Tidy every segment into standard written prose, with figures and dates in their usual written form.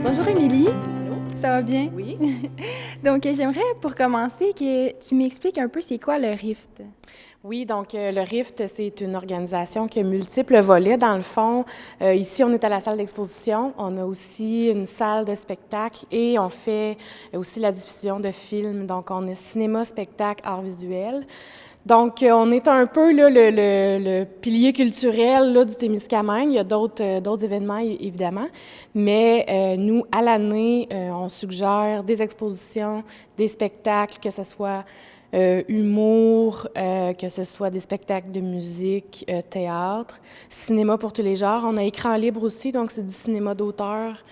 Bonjour Émilie, Allô? ça va bien? Oui. Donc, j'aimerais pour commencer que tu m'expliques un peu c'est quoi le RIFT. Oui, donc le RIFT, c'est une organisation qui a multiples volets. Dans le fond, ici, on est à la salle d'exposition. On a aussi une salle de spectacle et on fait aussi la diffusion de films. Donc, on est cinéma, spectacle, art visuel. Donc, on est un peu là, le pilier culturel là, du Témiscamingue. Il y a d'autres événements, évidemment. Mais nous, à l'année, on suggère des expositions, des spectacles, que ce soit humour, que ce soit des spectacles de musique, théâtre, cinéma pour tous les genres. On a écran libre aussi, donc c'est du cinéma d'auteur,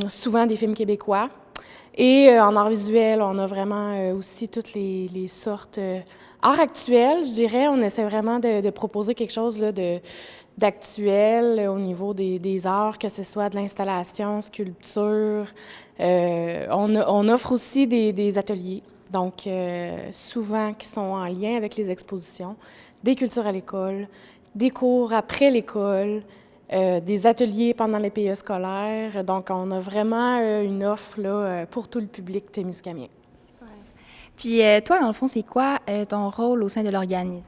souvent des films québécois. Et en art visuel, on a vraiment aussi toutes les sortes. Art actuel, je dirais, on essaie vraiment de proposer quelque chose là, d'actuel au niveau des arts, que ce soit de l'installation, sculpture. On offre aussi des ateliers, donc souvent qui sont en lien avec les expositions, des cultures à l'école, des cours après l'école, des ateliers pendant les PE scolaires. Donc, on a vraiment une offre là, pour tout le public témiscamien. Puis toi, dans le fond, c'est quoi ton rôle au sein de l'organisme?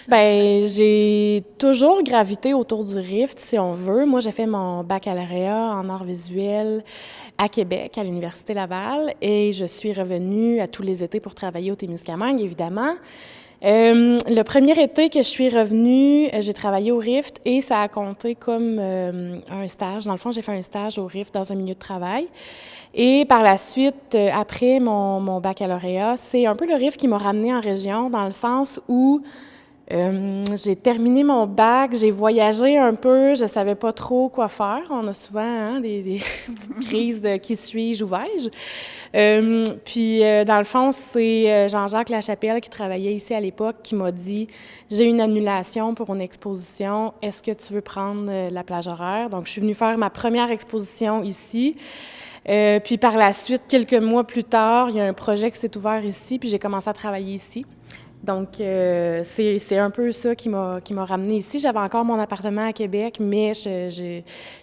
Ben, j'ai toujours gravité autour du RIFT, si on veut. Moi, j'ai fait mon baccalauréat en arts visuels à Québec, à l'Université Laval, et je suis revenue à tous les étés pour travailler au Témiscamingue, évidemment. Le premier été que je suis revenue, j'ai travaillé au RIFT et ça a compté comme un stage. Dans le fond, j'ai fait un stage au RIFT dans un milieu de travail. Et par la suite, après mon baccalauréat, c'est un peu le RIFT qui m'a ramenée en région dans le sens où j'ai terminé mon bac, j'ai voyagé un peu, je savais pas trop quoi faire. On a souvent des petites crises de qui suis-je, où vais-je. Puis, dans le fond, c'est Jean-Jacques Lachapelle qui travaillait ici à l'époque qui m'a dit « J'ai une annulation pour une exposition, est-ce que tu veux prendre la plage horaire? » Donc, je suis venue faire ma première exposition ici. Puis par la suite, quelques mois plus tard, il y a un projet qui s'est ouvert ici, puis j'ai commencé à travailler ici. Donc, c'est un peu ça qui m'a ramenée ici. J'avais encore mon appartement à Québec, mais je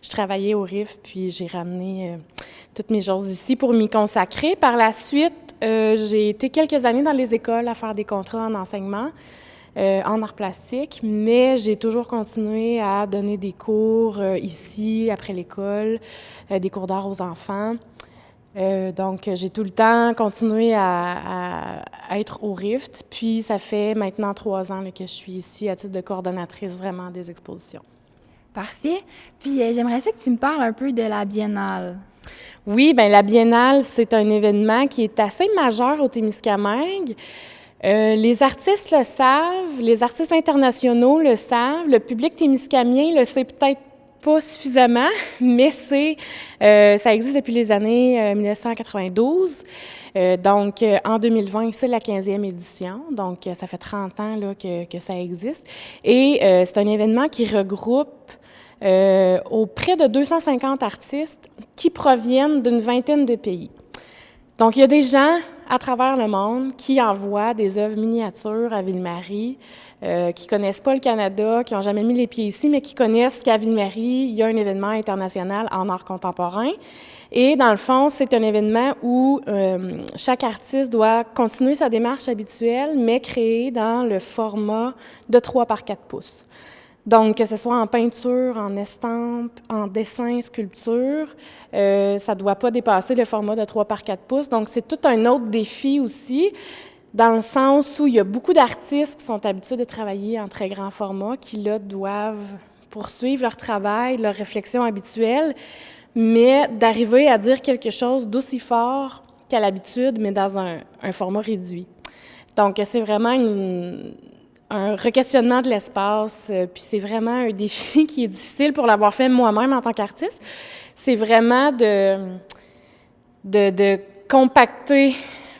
travaillais au RIF, puis j'ai ramené toutes mes choses ici pour m'y consacrer. Par la suite, j'ai été quelques années dans les écoles à faire des contrats en enseignement, en arts plastiques, mais j'ai toujours continué à donner des cours ici, après l'école, des cours d'art aux enfants. Donc, j'ai tout le temps continué à être au RIFT, puis ça fait maintenant 3 ans là, que je suis ici à titre de coordonnatrice vraiment des expositions. Parfait. Puis j'aimerais ça que tu me parles un peu de la biennale. Oui, bien la Biennale, c'est un événement qui est assez majeur au Témiscamingue. Les artistes le savent, les artistes internationaux le savent, le public témiscamien le sait peut-être pas suffisamment, mais ça existe depuis les années 1992. Donc, en 2020, c'est la 15e édition. Donc, ça fait 30 ans là, que ça existe. Et c'est un événement qui regroupe auprès de 250 artistes qui proviennent d'une vingtaine de pays. Donc, il y a des gens à travers le monde qui envoient des œuvres miniatures à Ville-Marie, qui connaissent pas le Canada, qui n'ont jamais mis les pieds ici, mais qui connaissent qu'à Ville-Marie, il y a un événement international en art contemporain. Et dans le fond, c'est un événement où chaque artiste doit continuer sa démarche habituelle, mais créer dans le format de 3 par 4 pouces. Donc, que ce soit en peinture, en estampe, en dessin, sculpture, ça ne doit pas dépasser le format de 3 par 4 pouces. Donc, c'est tout un autre défi aussi, dans le sens où il y a beaucoup d'artistes qui sont habitués de travailler en très grand format, qui, là, doivent poursuivre leur travail, leur réflexion habituelle, mais d'arriver à dire quelque chose d'aussi fort qu'à l'habitude, mais dans un format réduit. Donc, c'est vraiment un requestionnement de l'espace, puis c'est vraiment un défi qui est difficile pour l'avoir fait moi-même en tant qu'artiste. C'est vraiment de compacter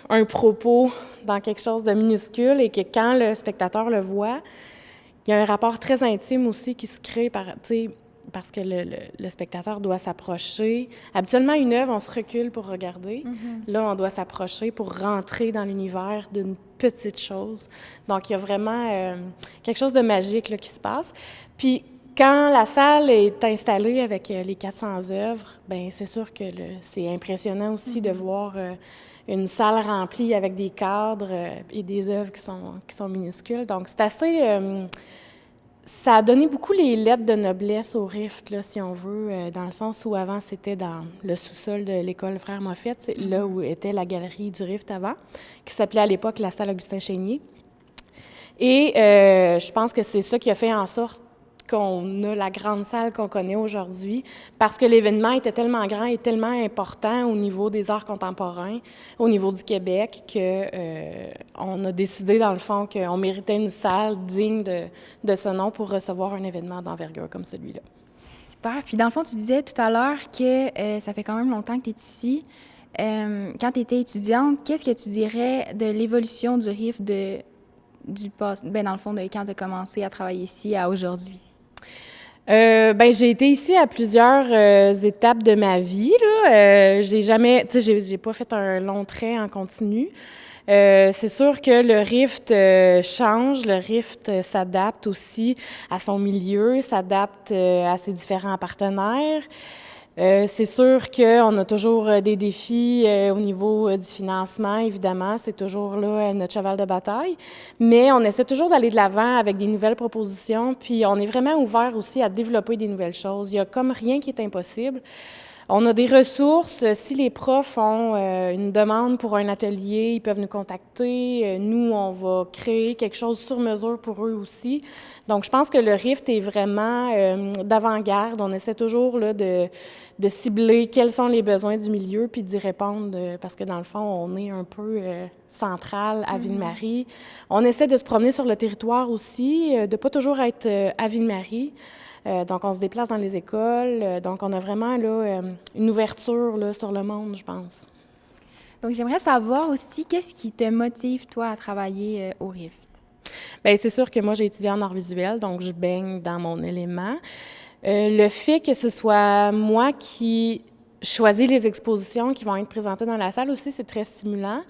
un propos dans quelque chose de minuscule et que quand le spectateur le voit, il y a un rapport très intime aussi qui se crée parce que le spectateur doit s'approcher. Habituellement, une œuvre, on se recule pour regarder. Là, on doit s'approcher pour rentrer dans l'univers d'une petite chose. Donc, il y a vraiment quelque chose de magique là, qui se passe. Puis, quand la salle est installée avec les 400 œuvres, bien, c'est sûr que c'est impressionnant aussi de voir une salle remplie avec des cadres et des œuvres qui sont minuscules. Donc, c'est assez... ça a donné beaucoup les lettres de noblesse au Rift, là, si on veut, dans le sens où avant, c'était dans le sous-sol de l'école Frère Moffett, c'est là où était la galerie du Rift avant, qui s'appelait à l'époque la salle Augustin-Chénier. Et je pense que c'est ça qui a fait en sorte qu'on a la grande salle qu'on connaît aujourd'hui, parce que l'événement était tellement grand et tellement important au niveau des arts contemporains, au niveau du Québec, qu'on a décidé, dans le fond, qu'on méritait une salle digne de ce nom pour recevoir un événement d'envergure comme celui-là. Super. Puis dans le fond, tu disais tout à l'heure que ça fait quand même longtemps que tu es ici. Quand tu étais étudiante, qu'est-ce que tu dirais de l'évolution du RIF du passé, dans le fond, de quand tu as commencé à travailler ici à aujourd'hui? J'ai été ici à plusieurs étapes de ma vie, là. J'ai pas fait un long trait en continu. C'est sûr que le Rift change, le Rift s'adapte aussi à son milieu, s'adapte à ses différents partenaires. C'est sûr qu'on a toujours des défis au niveau du financement, évidemment. C'est toujours là notre cheval de bataille. Mais on essaie toujours d'aller de l'avant avec des nouvelles propositions. Puis on est vraiment ouvert aussi à développer des nouvelles choses. Il y a comme rien qui est impossible. On a des ressources. Si les profs ont une demande pour un atelier, ils peuvent nous contacter. Nous, on va créer quelque chose sur mesure pour eux aussi. Donc, je pense que le Rift est vraiment d'avant-garde. On essaie toujours là, de cibler quels sont les besoins du milieu puis d'y répondre parce que, dans le fond, on est un peu central à Ville-Marie. On essaie de se promener sur le territoire aussi, de pas toujours être à Ville-Marie. Donc, on se déplace dans les écoles. Donc, on a vraiment là, une ouverture là, sur le monde, je pense. Donc, j'aimerais savoir aussi, qu'est-ce qui te motive, toi, à travailler au RIF? Bien, c'est sûr que moi, j'ai étudié en art visuel, donc je baigne dans mon élément. Le fait que ce soit moi qui choisis les expositions qui vont être présentées dans la salle aussi, c'est très stimulant.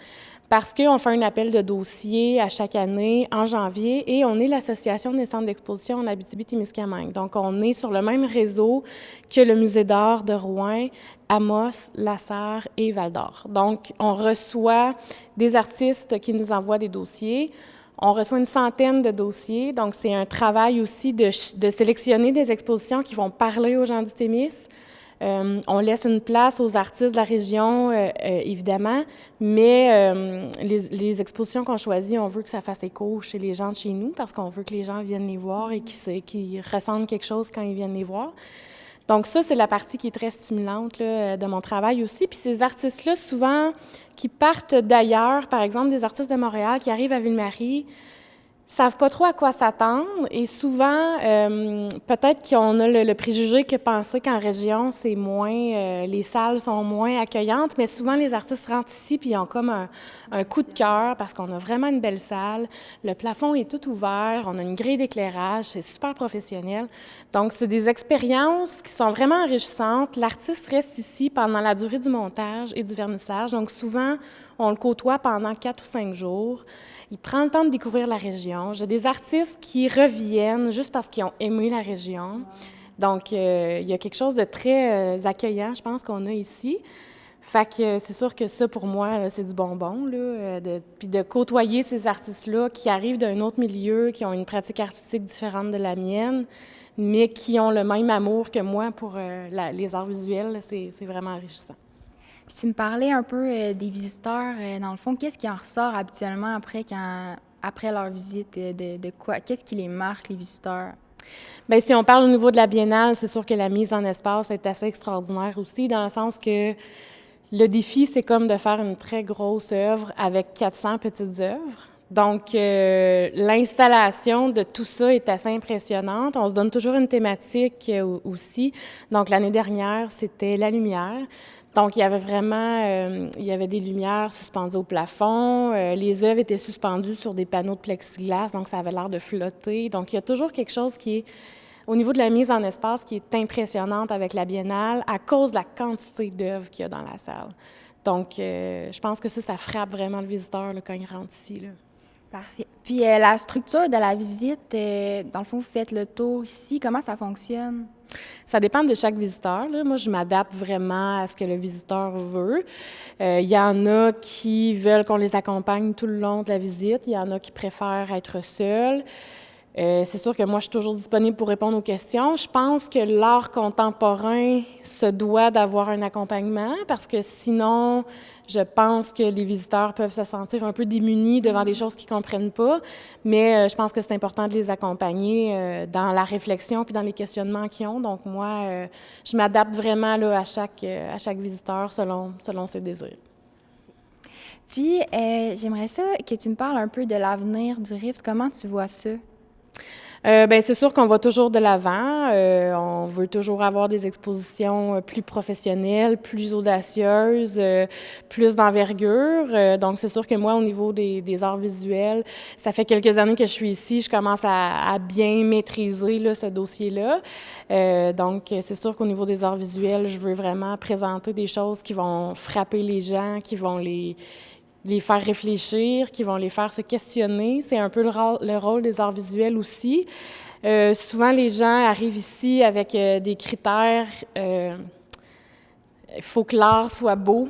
Parce qu'on fait un appel de dossier à chaque année en janvier et on est l'Association des centres d'exposition en Abitibi-Témiscamingue. Donc, on est sur le même réseau que le Musée d'art de Rouen, Amos, Lasserre et Val-d'Or. Donc, on reçoit des artistes qui nous envoient des dossiers. On reçoit une centaine de dossiers. Donc, c'est un travail aussi de sélectionner des expositions qui vont parler aux gens du Témis. On laisse une place aux artistes de la région, évidemment, mais les expositions qu'on choisit, on veut que ça fasse écho chez les gens de chez nous parce qu'on veut que les gens viennent les voir et qu'ils ressentent quelque chose quand ils viennent les voir. Donc ça, c'est la partie qui est très stimulante là, de mon travail aussi. Puis ces artistes-là, souvent, qui partent d'ailleurs, par exemple des artistes de Montréal qui arrivent à Ville-Marie, savent pas trop à quoi s'attendre et souvent, peut-être qu'on a le préjugé que penser qu'en région, c'est moins, les salles sont moins accueillantes, mais souvent les artistes rentrent ici puis ils ont comme un coup de cœur parce qu'on a vraiment une belle salle, le plafond est tout ouvert, on a une grille d'éclairage, c'est super professionnel. Donc, c'est des expériences qui sont vraiment enrichissantes. L'artiste reste ici pendant la durée du montage et du vernissage, donc souvent, on le côtoie pendant 4 ou 5 jours. Il prend le temps de découvrir la région. J'ai des artistes qui reviennent juste parce qu'ils ont aimé la région. Donc, il y a quelque chose de très accueillant, je pense, qu'on a ici. Fait que c'est sûr que ça, pour moi, là, c'est du bonbon, là, puis de côtoyer ces artistes-là qui arrivent d'un autre milieu, qui ont une pratique artistique différente de la mienne, mais qui ont le même amour que moi pour les arts visuels, là, c'est vraiment enrichissant. Puis tu me parlais un peu des visiteurs. Dans le fond, qu'est-ce qui en ressort habituellement après leur visite? De quoi? Qu'est-ce qui les marque, les visiteurs? Bien, si on parle au niveau de la biennale, c'est sûr que la mise en espace est assez extraordinaire aussi, dans le sens que le défi, c'est comme de faire une très grosse œuvre avec 400 petites œuvres. Donc, l'installation de tout ça est assez impressionnante. On se donne toujours une thématique aussi. Donc, l'année dernière, c'était la lumière. Donc, il y avait vraiment, il y avait des lumières suspendues au plafond. Les œuvres étaient suspendues sur des panneaux de plexiglas, donc ça avait l'air de flotter. Donc, il y a toujours quelque chose qui est, au niveau de la mise en espace, qui est impressionnante avec la Biennale à cause de la quantité d'œuvres qu'il y a dans la salle. Donc, je pense que ça frappe vraiment le visiteur là, quand il rentre ici, là. Parfait. Puis la structure de la visite, dans le fond, vous faites le tour ici. Comment ça fonctionne? Ça dépend de chaque visiteur, là. Moi, je m'adapte vraiment à ce que le visiteur veut. Il y en a qui veulent qu'on les accompagne tout le long de la visite. Il y en a qui préfèrent être seuls. C'est sûr que moi, je suis toujours disponible pour répondre aux questions. Je pense que l'art contemporain se doit d'avoir un accompagnement parce que sinon, je pense que les visiteurs peuvent se sentir un peu démunis devant des choses qu'ils ne comprennent pas. Mais je pense que c'est important de les accompagner dans la réflexion puis dans les questionnements qu'ils ont. Donc moi, je m'adapte vraiment là, à chaque visiteur selon ses désirs. Puis, j'aimerais ça que tu me parles un peu de l'avenir du Rift. Comment tu vois ça? Bien, c'est sûr qu'on va toujours de l'avant. On veut toujours avoir des expositions plus professionnelles, plus audacieuses, plus d'envergure. Donc, c'est sûr que moi, au niveau des arts visuels, ça fait quelques années que je suis ici. Je commence à bien maîtriser là, ce dossier-là. Donc, c'est sûr qu'au niveau des arts visuels, je veux vraiment présenter des choses qui vont frapper les gens, qui vont les faire réfléchir, qui vont les faire se questionner. C'est un peu le rôle des arts visuels aussi. Souvent, les gens arrivent ici avec des critères. Il faut que l'art soit beau.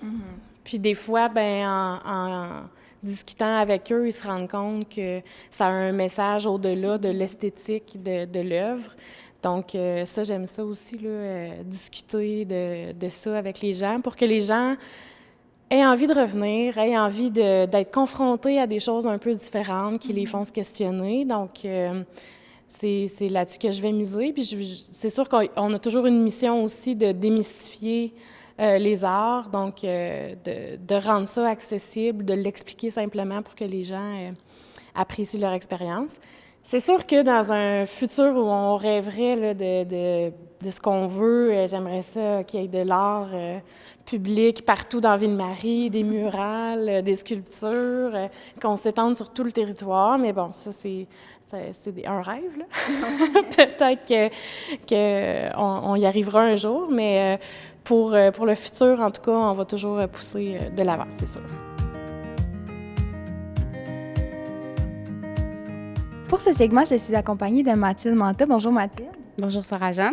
Mm-hmm. Puis des fois, ben, en discutant avec eux, ils se rendent compte que ça a un message au-delà de l'esthétique de l'œuvre. Donc ça, j'aime ça aussi, là, discuter de ça avec les gens pour que les gens aient envie de revenir, aient envie d'être confrontés à des choses un peu différentes qui les font se questionner. Donc, c'est là-dessus que je vais miser. Puis c'est sûr qu'on a toujours une mission aussi de démystifier les arts, donc de rendre ça accessible, de l'expliquer simplement pour que les gens apprécient leur expérience. C'est sûr que dans un futur où on rêverait là, de ce qu'on veut, j'aimerais ça qu'il y ait de l'art public partout dans Ville-Marie, des murales, des sculptures, qu'on s'étende sur tout le territoire. Mais bon, ça, c'est un rêve, là. Peut-être qu'on y arrivera un jour, mais pour le futur, en tout cas, on va toujours pousser de l'avant, c'est sûr. Pour ce segment, je suis accompagnée de Mathilde Manta. Bonjour Mathilde. Bonjour Sarah-Jeanne.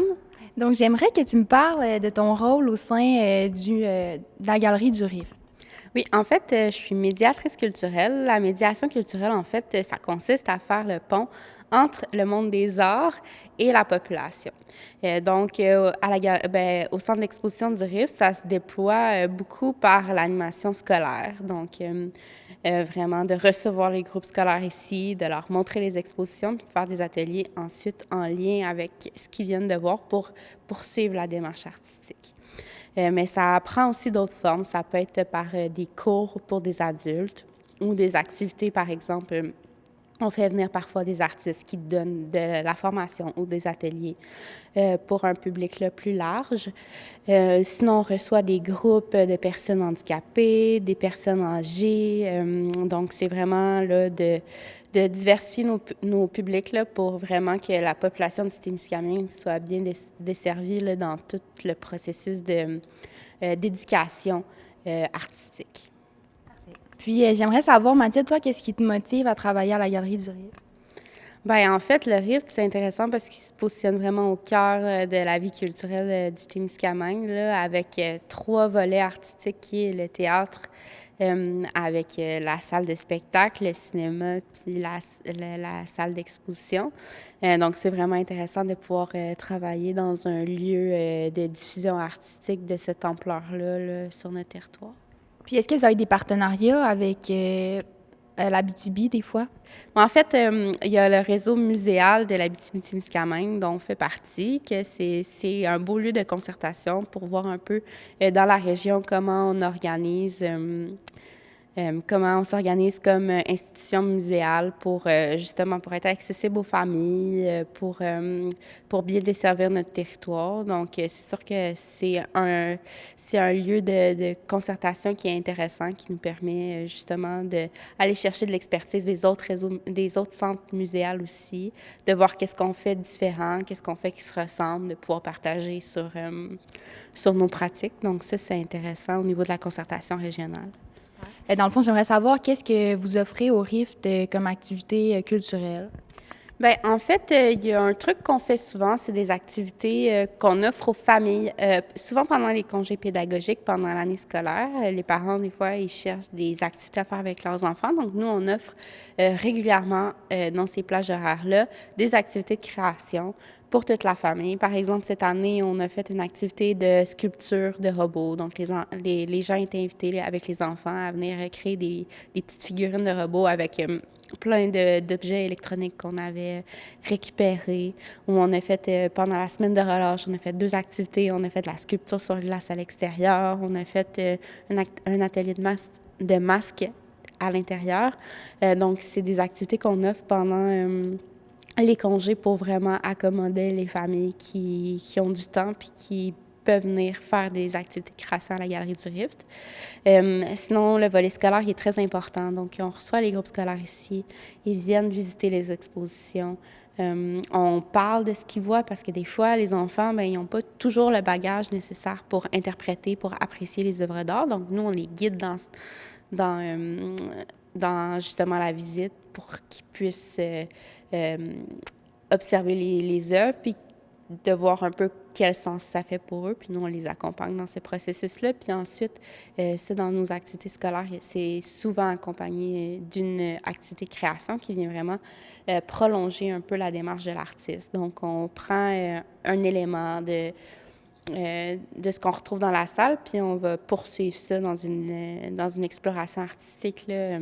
Donc, j'aimerais que tu me parles de ton rôle au sein de la Galerie du Rift. Oui, en fait, je suis médiatrice culturelle. La médiation culturelle, en fait, ça consiste à faire le pont entre le monde des arts et la population. Donc, au centre d'exposition du Rift, ça se déploie beaucoup par l'animation scolaire. Donc, vraiment de recevoir les groupes scolaires ici, de leur montrer les expositions, puis de faire des ateliers ensuite en lien avec ce qu'ils viennent de voir pour poursuivre la démarche artistique. Mais ça prend aussi d'autres formes. Ça peut être par des cours pour des adultes ou des activités, par exemple. On fait venir parfois des artistes qui donnent de la formation ou des ateliers pour un public là, plus large. Sinon, on reçoit des groupes de personnes handicapées, des personnes âgées. Donc, c'est vraiment là, de diversifier nos publics là, pour vraiment que la population de Témiscamingue soit bien desservie là, dans tout le processus d'éducation artistique. Puis, j'aimerais savoir, Mathilde, toi, qu'est-ce qui te motive à travailler à la Galerie du Rift? Bien, en fait, le Rift, c'est intéressant parce qu'il se positionne vraiment au cœur de la vie culturelle du Témiscamingue, là, avec 3 volets artistiques qui est le théâtre, avec la salle de spectacle, le cinéma, puis la salle d'exposition. Donc, c'est vraiment intéressant de pouvoir travailler dans un lieu de diffusion artistique de cette ampleur-là là, sur notre territoire. Puis, est-ce que vous avez des partenariats avec l'Abitibi, des fois? En fait, il y a le réseau muséal de l'Abitibi-Témiscamingue dont on fait partie, que c'est un beau lieu de concertation pour voir un peu dans la région comment on organise comment on s'organise comme institution muséale pour justement pour être accessible aux familles, pour bien desservir notre territoire. Donc, c'est sûr que c'est un lieu de concertation qui est intéressant, qui nous permet justement d'aller chercher de l'expertise des autres réseaux, des autres centres muséales aussi, de voir qu'est-ce qu'on fait de différent, qu'est-ce qu'on fait qui se ressemble, de pouvoir partager sur nos pratiques. Donc, ça, c'est intéressant au niveau de la concertation régionale. Dans le fond, j'aimerais savoir qu'est-ce que vous offrez au RIFT comme activité culturelle? Bien, en fait, il y a un truc qu'on fait souvent, c'est des activités qu'on offre aux familles, souvent pendant les congés pédagogiques, pendant l'année scolaire. Les parents, des fois, ils cherchent des activités à faire avec leurs enfants. Donc, nous, on offre régulièrement dans ces plages horaires-là des activités de création pour toute la famille. Par exemple, cette année, on a fait une activité de sculpture de robots. Donc, les gens étaient invités avec les enfants à venir créer des petites figurines de robots avec plein d'objets électroniques qu'on avait récupérés. Où on a fait, pendant la semaine de relâche, on a fait 2 activités. On a fait de la sculpture sur glace à l'extérieur. On a fait un atelier de masques à l'intérieur. Donc, c'est des activités qu'on offre pendant les congés pour vraiment accommoder les familles qui ont du temps puis qui peuvent venir faire des activités de création à la Galerie du Rift. Sinon, le volet scolaire il est très important. Donc, on reçoit les groupes scolaires ici. Ils viennent visiter les expositions. On parle de ce qu'ils voient parce que des fois, les enfants, bien, ils n'ont pas toujours le bagage nécessaire pour interpréter, pour apprécier les œuvres d'art. Donc, nous, on les guide dans justement la visite pour qu'ils puissent observer les œuvres, puis de voir un peu quel sens ça fait pour eux. Puis nous, on les accompagne dans ce processus-là. Puis ensuite, ça, dans nos activités scolaires, c'est souvent accompagné d'une activité de création qui vient vraiment prolonger un peu la démarche de l'artiste. Donc, on prend un élément de ce qu'on retrouve dans la salle, puis on va poursuivre ça dans une exploration artistique, là.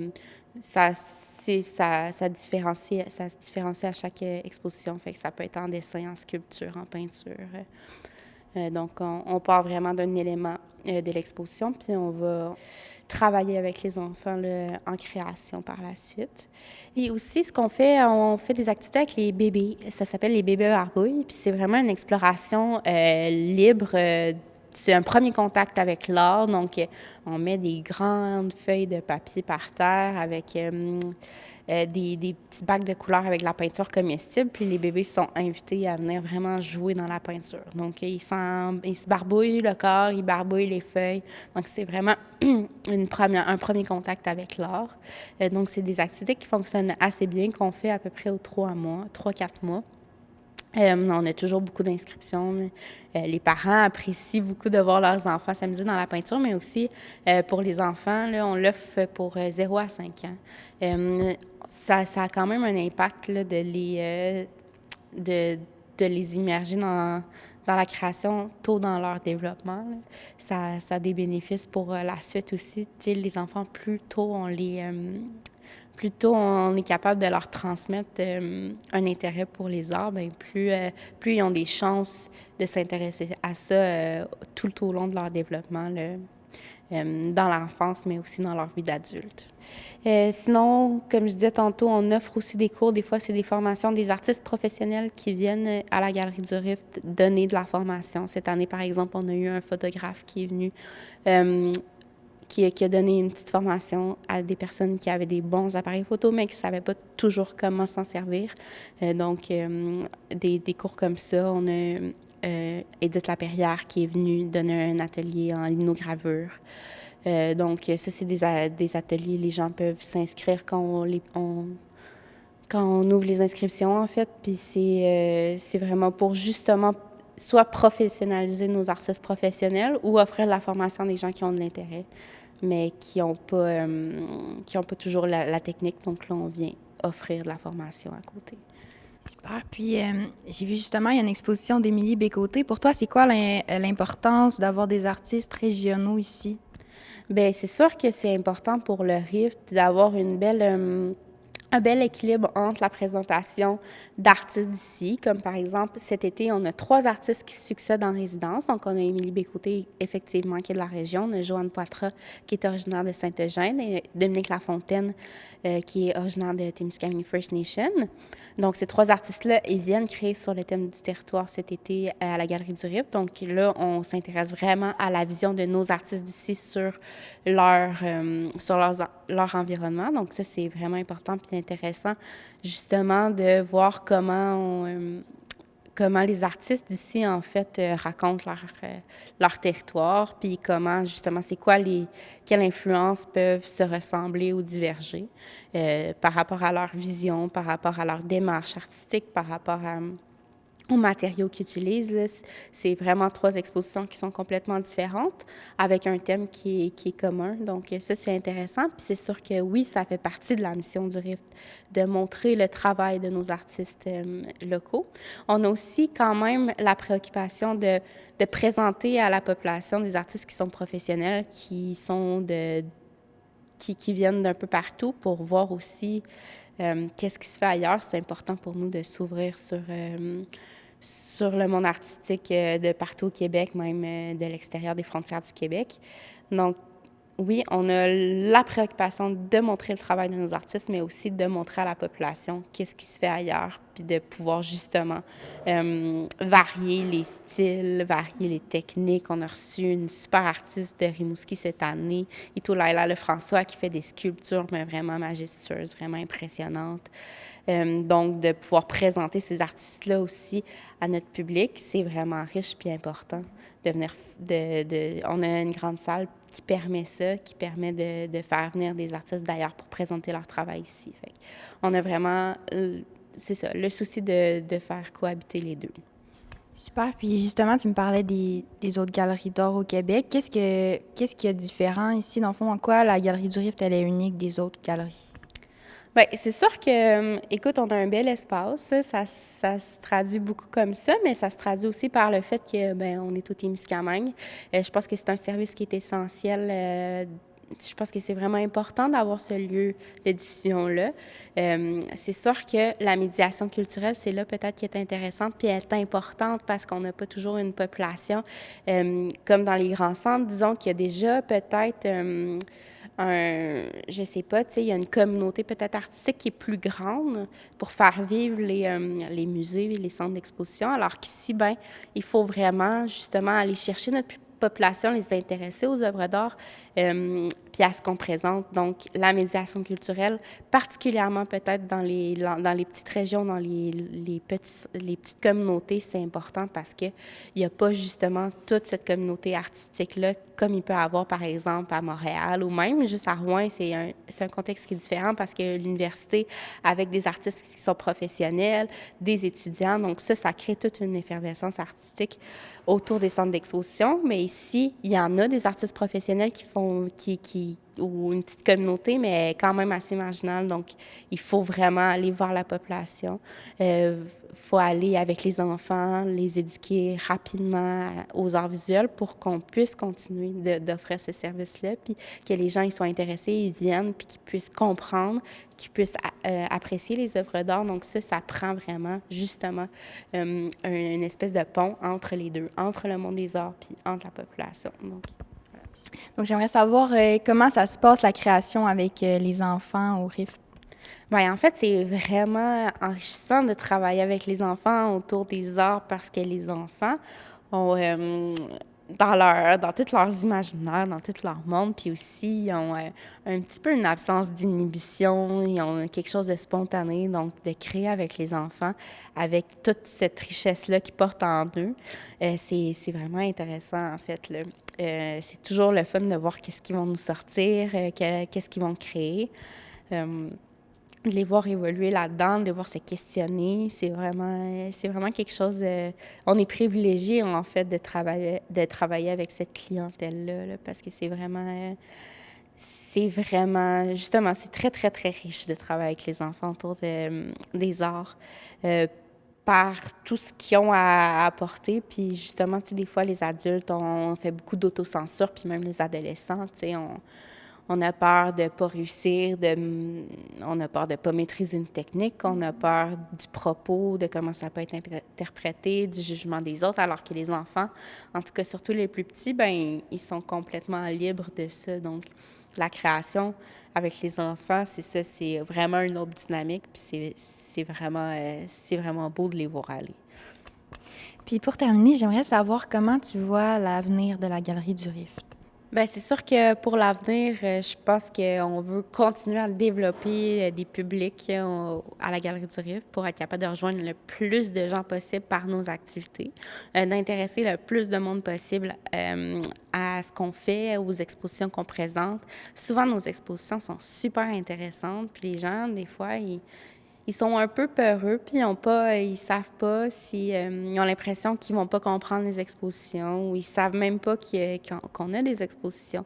Ça se différencie à chaque exposition, fait que ça peut être en dessin, en sculpture, en peinture. Donc, on part vraiment d'un élément de l'exposition, puis on va travailler avec les enfants là, en création par la suite. Et aussi, ce qu'on fait, on fait des activités avec les bébés. Ça s'appelle les bébés barbouilles, puis c'est vraiment une exploration libre. C'est un premier contact avec l'art, donc on met des grandes feuilles de papier par terre avec des petits bacs de couleurs avec de la peinture comestible, puis les bébés sont invités à venir vraiment jouer dans la peinture. Donc, ils se barbouillent le corps, ils barbouillent les feuilles. Donc, c'est vraiment un premier contact avec l'art. Donc, c'est des activités qui fonctionnent assez bien, qu'on fait à peu près aux 3-4 mois. On a toujours beaucoup d'inscriptions. Les parents apprécient beaucoup de voir leurs enfants s'amuser dans la peinture, mais aussi pour les enfants, là, on l'offre pour 0 à 5 ans. Ça a quand même un impact là, de les immerger dans la création tôt dans leur développement. Là. Ça a des bénéfices pour la suite aussi. Tu sais, les enfants, plus tôt on est capable de leur transmettre un intérêt pour les arts, bien, plus ils ont des chances de s'intéresser à ça tout au long de leur développement, là, dans l'enfance, mais aussi dans leur vie d'adulte. Sinon, comme je disais tantôt, on offre aussi des cours. Des fois, c'est des formations des artistes professionnels qui viennent à la Galerie du Rift donner de la formation. Cette année, par exemple, on a eu un photographe qui est venu qui a donné une petite formation à des personnes qui avaient des bons appareils photo, mais qui ne savaient pas toujours comment s'en servir. Donc, des cours comme ça. On a Edith Laperrière qui est venue donner un atelier en linogravure. Donc, ça, c'est des ateliers. Les gens peuvent s'inscrire quand on ouvre les inscriptions, en fait. Puis c'est vraiment pour justement soit professionnaliser nos artistes professionnels ou offrir de la formation à des gens qui ont de l'intérêt, mais qui n'ont pas toujours la technique. Donc là, on vient offrir de la formation à côté. Super. Puis, j'ai vu justement, il y a une exposition d'Émilie Bécoté. Pour toi, c'est quoi l'importance d'avoir des artistes régionaux ici? Bien, c'est sûr que c'est important pour le Rift d'avoir une belle un bel équilibre entre la présentation d'artistes d'ici, comme par exemple cet été, on a 3 artistes qui succèdent en résidence. Donc, on a Émilie Bécoté, effectivement, qui est de la région, on a Joanne Poitras, qui est originaire de Saint-Eugène, et Dominique Lafontaine, qui est originaire de Témiscamingue First Nation. Donc, ces 3 artistes-là, ils viennent créer sur le thème du territoire cet été à la Galerie du Rift. Donc là, on s'intéresse vraiment à la vision de nos artistes d'ici sur leur environnement. Donc ça, c'est vraiment important puis intéressant, justement, de voir comment les artistes d'ici, en fait, racontent leur territoire, puis comment, justement, quelles influences peuvent se ressembler ou diverger par rapport à leur vision, par rapport à leur démarche artistique, par rapport aux matériaux qu'ils utilisent. Là. C'est vraiment 3 expositions qui sont complètement différentes, avec un thème qui est commun. Donc ça, c'est intéressant. Puis c'est sûr que oui, ça fait partie de la mission du Rift, de montrer le travail de nos artistes locaux. On a aussi quand même la préoccupation de présenter à la population des artistes qui sont professionnels, qui viennent d'un peu partout pour voir aussi qu'est-ce qui se fait ailleurs. C'est important pour nous de s'ouvrir sur le monde artistique de partout au Québec, même de l'extérieur des frontières du Québec. Donc, oui, on a la préoccupation de montrer le travail de nos artistes, mais aussi de montrer à la population qu'est-ce qui se fait ailleurs, puis de pouvoir justement varier les styles, varier les techniques. On a reçu une super artiste de Rimouski cette année, Ito Laila Lefrançois, qui fait des sculptures, mais vraiment majestueuses, vraiment impressionnantes. Donc, de pouvoir présenter ces artistes-là aussi à notre public, c'est vraiment riche puis important de venir. On a une grande salle qui permet ça, qui permet de faire venir des artistes d'ailleurs pour présenter leur travail ici. Fait on a vraiment, c'est ça, le souci de faire cohabiter les deux. Super. Puis justement, tu me parlais des autres galeries d'art au Québec. Qu'est-ce qu'il y a de différent ici? Dans le fond, en quoi la Galerie du Rift, elle est unique des autres galeries? Bien, c'est sûr que, écoute, on a un bel espace. Ça se traduit beaucoup comme ça, mais ça se traduit aussi par le fait que, bien, on est au Témiscamingue. Je pense que c'est un service qui est essentiel. Je pense que c'est vraiment important d'avoir ce lieu de diffusion-là. C'est sûr que la médiation culturelle, c'est là peut-être qui est intéressante puis elle est importante parce qu'on n'a pas toujours une population comme dans les grands centres. Disons qu'il y a déjà peut-être je sais pas, tu sais, il y a une communauté peut-être artistique qui est plus grande pour faire vivre les musées et les centres d'exposition, alors qu'ici, ben, il faut vraiment justement aller chercher notre population, les intéresser aux œuvres d'art, puis à ce qu'on présente. Donc, la médiation culturelle, particulièrement peut-être dans les petites régions, dans les petites communautés, c'est important parce qu'il n'y a pas justement toute cette communauté artistique-là, comme il peut y avoir, par exemple, à Montréal ou même juste à Rouen. C'est un contexte qui est différent parce que l'université, avec des artistes qui sont professionnels, des étudiants, donc ça crée toute une effervescence artistique autour des centres d'exposition. Mais ici, il y en a des artistes professionnels ou une petite communauté, mais quand même assez marginale. Donc, il faut vraiment aller voir la population. Faut aller avec les enfants, les éduquer rapidement aux arts visuels pour qu'on puisse continuer d'offrir ces services-là, puis que les gens ils soient intéressés, ils viennent, puis qu'ils puissent comprendre, qu'ils puissent apprécier les œuvres d'art. Donc ça prend vraiment, justement, une espèce de pont entre les deux, entre le monde des arts puis entre la population. Donc, j'aimerais savoir comment ça se passe, la création avec les enfants au Rift. Bien, en fait, c'est vraiment enrichissant de travailler avec les enfants autour des arts parce que les enfants ont, dans tous leurs imaginaires, dans tout leur monde, puis aussi, ils ont un petit peu une absence d'inhibition, ils ont quelque chose de spontané, donc de créer avec les enfants, avec toute cette richesse-là qu'ils portent en eux, c'est vraiment intéressant, en fait, là. C'est toujours le fun de voir qu'est-ce qu'ils vont nous sortir, qu'est-ce qu'ils vont créer. De les voir évoluer là-dedans, de les voir se questionner, c'est vraiment quelque chose on est privilégiés, en fait, de travailler avec cette clientèle-là, là, parce que c'est vraiment, justement, c'est très, très, très riche de travailler avec les enfants autour des arts. Par tout ce qu'ils ont à apporter. Puis justement, tu sais, des fois, les adultes, on fait beaucoup d'autocensure, puis même les adolescents, tu sais, On a peur de ne pas réussir, on a peur de ne pas maîtriser une technique, on a peur du propos, de comment ça peut être interprété, du jugement des autres, alors que les enfants, en tout cas surtout les plus petits, ben ils sont complètement libres de ça. Donc, la création avec les enfants, c'est ça, c'est vraiment une autre dynamique, puis c'est vraiment beau de les voir aller. Puis pour terminer, j'aimerais savoir comment tu vois l'avenir de la Galerie du Rift. Bien, c'est sûr que pour l'avenir, je pense qu'on veut continuer à développer des publics à la Galerie du Rift pour être capable de rejoindre le plus de gens possible par nos activités, d'intéresser le plus de monde possible à ce qu'on fait, aux expositions qu'on présente. Souvent, nos expositions sont super intéressantes, puis les gens, des fois, ils sont un peu peureux, puis ils savent pas si ils ont l'impression qu'ils vont pas comprendre les expositions, ou ils savent même pas qu'on a des expositions.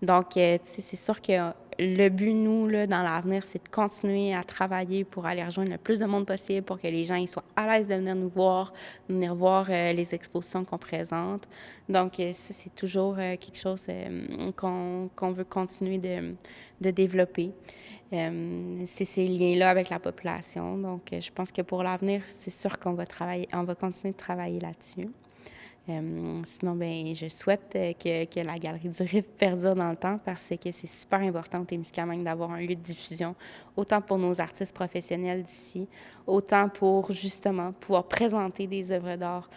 Donc, tu sais, c'est sûr que le but, nous, là, dans l'avenir, c'est de continuer à travailler pour aller rejoindre le plus de monde possible, pour que les gens ils soient à l'aise de venir nous voir, venir voir les expositions qu'on présente. Donc, ça, c'est toujours quelque chose qu'on veut continuer de développer. C'est ces liens-là avec la population. Donc, je pense que pour l'avenir, c'est sûr qu'on va continuer de travailler là-dessus. Sinon, bien, je souhaite que la Galerie du Rift perdure dans le temps parce que c'est super important au Témiscamingue d'avoir un lieu de diffusion, autant pour nos artistes professionnels d'ici, autant pour, justement, pouvoir présenter des œuvres d'art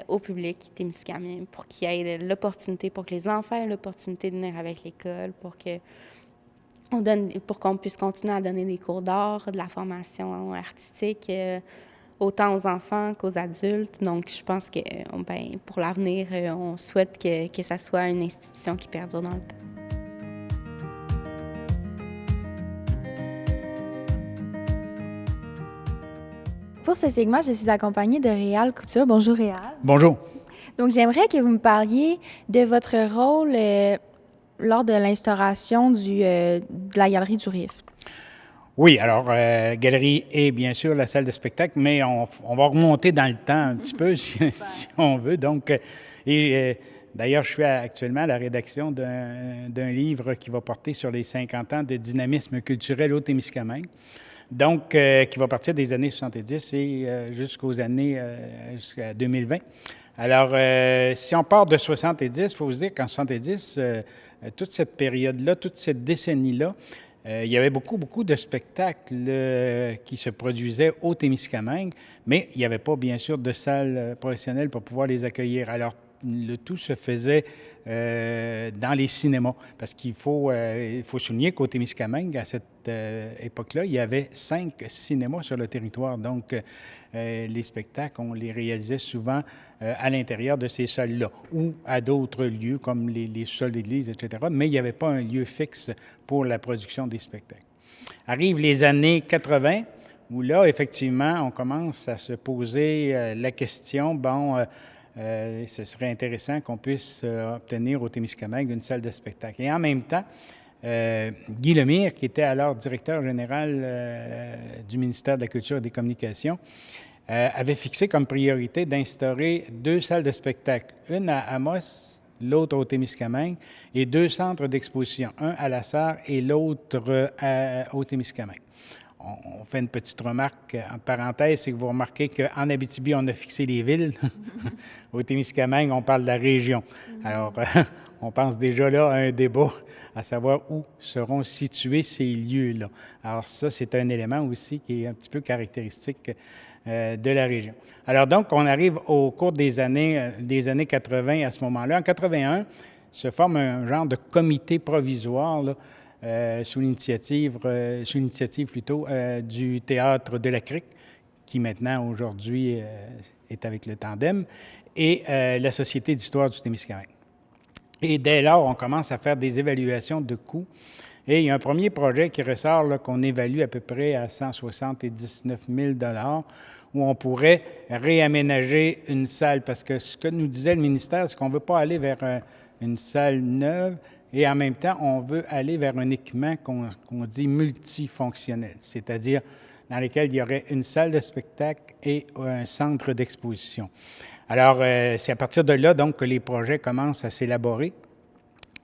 au public témiscamingue, pour qu'il y ait l'opportunité, pour que les enfants aient l'opportunité de venir avec l'école, pour qu'on puisse continuer à donner des cours d'art, de la formation artistique, autant aux enfants qu'aux adultes. Donc, je pense que pour l'avenir, on souhaite que ça soit une institution qui perdure dans le temps. Pour ce segment, je suis accompagnée de Réal Couture. Bonjour Réal. Bonjour. Donc, j'aimerais que vous me parliez de votre rôle lors de l'instauration de la Galerie du Rift. Oui, alors, galerie et bien sûr la salle de spectacle, mais on va remonter dans le temps un petit peu si on veut. Donc, d'ailleurs, je suis actuellement à la rédaction d'un livre qui va porter sur les 50 ans de dynamisme culturel au Témiscamingue. Donc, qui va partir des années 70 et jusqu'à 2020. Alors, si on part de 70, il faut se dire qu'en 70, toute cette période-là, toute cette décennie-là, il y avait beaucoup de spectacles qui se produisaient au Témiscamingue, mais il n'y avait pas, bien sûr, de salles professionnelles pour pouvoir les accueillir. Alors, le tout se faisait dans les cinémas, parce qu'il faut souligner qu'au Témiscamingue, à cette époque-là, il y avait 5 cinémas sur le territoire. Donc, les spectacles, on les réalisait souvent à l'intérieur de ces salles-là ou à d'autres lieux comme les sous-sols d'église, etc. Mais il n'y avait pas un lieu fixe pour la production des spectacles. Arrivent les années 80, où là, effectivement, on commence à se poser la question, ce serait intéressant qu'on puisse obtenir au Témiscamingue une salle de spectacle. Et en même temps, Guy Lemire, qui était alors directeur général du ministère de la Culture et des Communications, avait fixé comme priorité d'instaurer 2 salles de spectacle, une à Amos, l'autre au Témiscamingue, et 2 centres d'exposition, un à La Sarre et l'autre au Témiscamingue. On fait une petite remarque en parenthèse, c'est que vous remarquez qu'en Abitibi, on a fixé les villes. Au Témiscamingue, on parle de la région. Alors, on pense déjà là à un débat, à savoir où seront situés ces lieux-là. Alors ça, c'est un élément aussi qui est un petit peu caractéristique de la région. Alors donc, on arrive au cours des années 80 à ce moment-là. En 81, se forme un genre de comité provisoire, là, sous l'initiative du Théâtre de la Crique, qui maintenant, aujourd'hui, est avec le Tandem, et la Société d'histoire du Témiscamingue. Et dès lors, on commence à faire des évaluations de coûts. Et il y a un premier projet qui ressort, là, qu'on évalue à peu près à 179 000 $, où on pourrait réaménager une salle. Parce que ce que nous disait le ministère, c'est qu'on ne veut pas aller vers une salle neuve, et en même temps, on veut aller vers un équipement qu'on dit multifonctionnel, c'est-à-dire dans lequel il y aurait une salle de spectacle et un centre d'exposition. Alors, c'est à partir de là, donc, que les projets commencent à s'élaborer.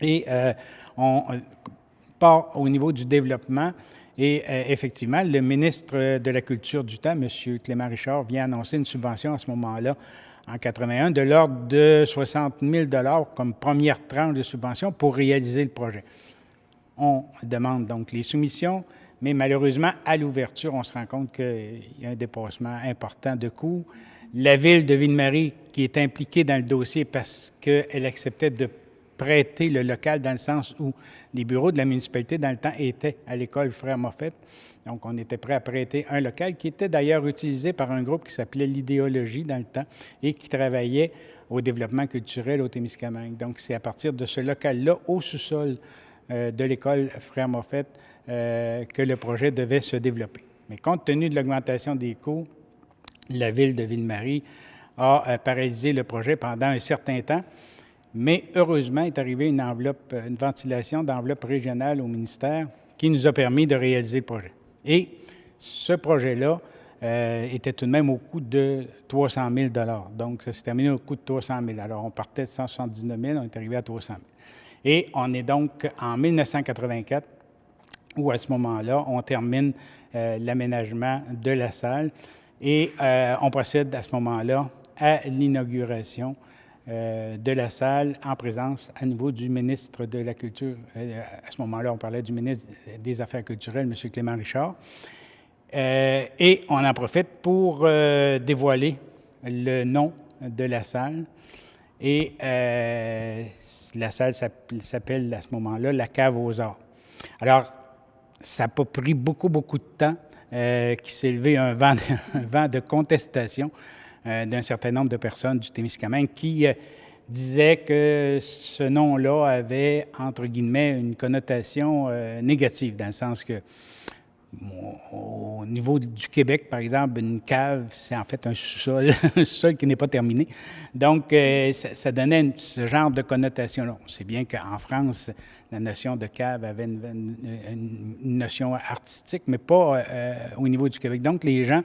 Et pas au niveau du développement. Et effectivement, le ministre de la Culture du temps, M. Clément Richard, vient annoncer une subvention à ce moment-là, en 81, de l'ordre de 60 000 comme première tranche de subvention pour réaliser le projet. On demande donc les soumissions, mais malheureusement, à l'ouverture, on se rend compte qu'il y a un dépassement important de coûts. La ville de Ville-Marie, qui est impliquée dans le dossier parce qu'elle acceptait de prêter le local dans le sens où les bureaux de la municipalité, dans le temps, étaient à l'école Frère Moffett. Donc, on était prêt à prêter un local qui était d'ailleurs utilisé par un groupe qui s'appelait l'Idéologie dans le temps et qui travaillait au développement culturel au Témiscamingue. Donc, c'est à partir de ce local-là, au sous-sol de l'école Frère Moffett, que le projet devait se développer. Mais compte tenu de l'augmentation des coûts, la ville de Ville-Marie a paralysé le projet pendant un certain temps. Mais heureusement, est arrivée une ventilation d'enveloppe régionale au ministère qui nous a permis de réaliser le projet. Et ce projet-là était tout de même au coût de 300 000 $. Donc, ça s'est terminé au coût de 300 000 $. Alors, on partait de 179 000 $, on est arrivé à 300 000 $. Et on est donc en 1984, où à ce moment-là, on termine l'aménagement de la salle et on procède à ce moment-là à l'inauguration de la salle en présence à nouveau du ministre de la Culture. À ce moment-là, on parlait du ministre des Affaires culturelles, M. Clément Richard. Et on en profite pour dévoiler le nom de la salle. Et la salle s'appelle à ce moment-là la Cave aux Arts. Alors, ça n'a pas pris beaucoup de temps qu'il s'est levé un vent de contestation d'un certain nombre de personnes du Témiscamingue qui disaient que ce nom-là avait, entre guillemets, une connotation négative, dans le sens que au niveau du Québec, par exemple, une cave, c'est en fait un sous-sol, un sous-sol qui n'est pas terminé. Donc, ça donnait ce genre de connotation-là. On sait bien qu'en France, la notion de cave avait une notion artistique, mais pas au niveau du Québec. Donc, les gens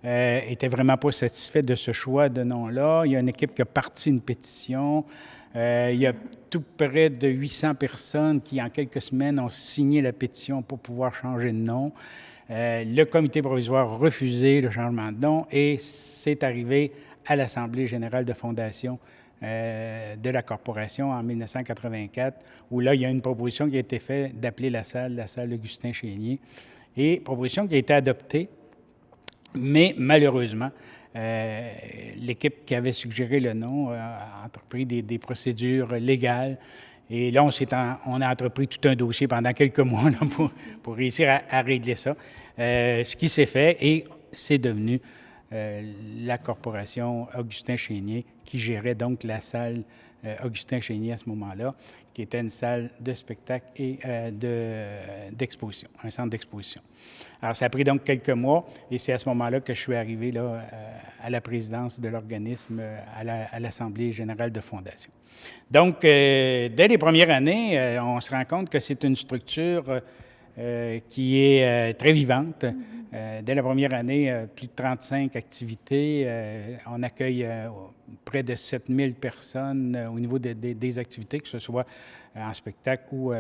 n'étaient vraiment pas satisfaits de ce choix de nom-là. Il y a une équipe qui a parti une pétition. Il y a tout près de 800 personnes qui, en quelques semaines, ont signé la pétition pour pouvoir changer de nom. Le comité provisoire a refusé le changement de nom et c'est arrivé à l'Assemblée générale de fondation de la corporation en 1984, où là, il y a une proposition qui a été faite d'appeler la salle Augustin Chénier. Et proposition qui a été adoptée, mais malheureusement, l'équipe qui avait suggéré le nom a entrepris des procédures légales. Et là, on a entrepris tout un dossier pendant quelques mois là, pour réussir à régler ça. Ce qui s'est fait et c'est devenu la corporation Augustin Chénier qui gérait donc la salle Augustin Chénier à ce moment-là, qui était une salle de spectacle et d'exposition, un centre d'exposition. Alors, ça a pris donc quelques mois et c'est à ce moment-là que je suis arrivé là, à la présidence de l'organisme à l'Assemblée générale de fondation. Donc, dès les premières années, on se rend compte que c'est une structure qui est très vivante. Dès la première année, plus de 35 activités. On accueille près de 7000 personnes au niveau des activités, que ce soit en spectacle ou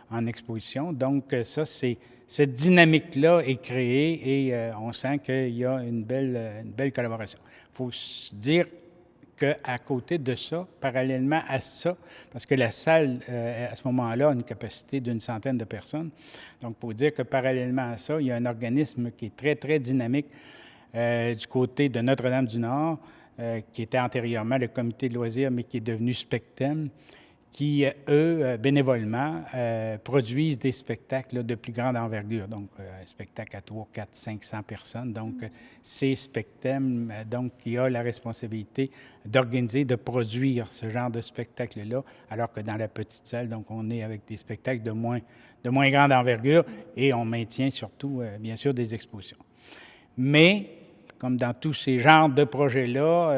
en exposition. Donc, ça, cette dynamique-là est créée et on sent qu'il y a une belle collaboration. Il faut se dire qu'à côté de ça, parallèlement à ça, parce que la salle, à ce moment-là, a une capacité d'une centaine de personnes. Donc, il faut dire que parallèlement à ça, il y a un organisme qui est très, très dynamique du côté de Notre-Dame-du-Nord, qui était antérieurement le comité de loisirs, mais qui est devenu Spectem, qui, eux, bénévolement, produisent des spectacles là, de plus grande envergure. Donc, un spectacle à 300, 400, 500 personnes. Donc, c'est Spectem donc, qui a la responsabilité d'organiser, de produire ce genre de spectacle-là, alors que dans la petite salle, donc, on est avec des spectacles de moins grande envergure et on maintient surtout, bien sûr, des expositions. Mais, comme dans tous ces genres de projets-là,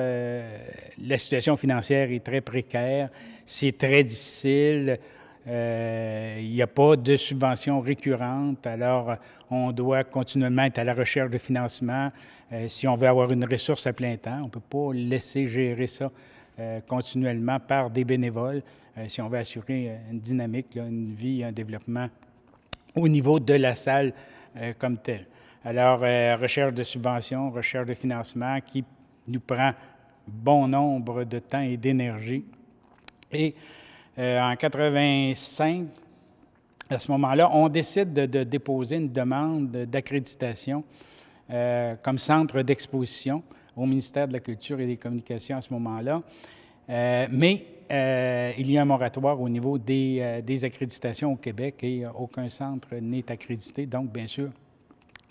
la situation financière est très précaire, c'est très difficile, il n'y a pas de subventions récurrentes, alors on doit continuellement être à la recherche de financement. Si on veut avoir une ressource à plein temps, on ne peut pas laisser gérer ça continuellement par des bénévoles si on veut assurer une dynamique, là, une vie, un développement au niveau de la salle comme telle. Alors, recherche de subventions, recherche de financement qui nous prend bon nombre de temps et d'énergie. Et en 85, à ce moment-là, on décide de déposer une demande d'accréditation comme centre d'exposition au ministère de la Culture et des Communications à ce moment-là. Mais il y a un moratoire au niveau des accréditations au Québec et aucun centre n'est accrédité. Donc, bien sûr,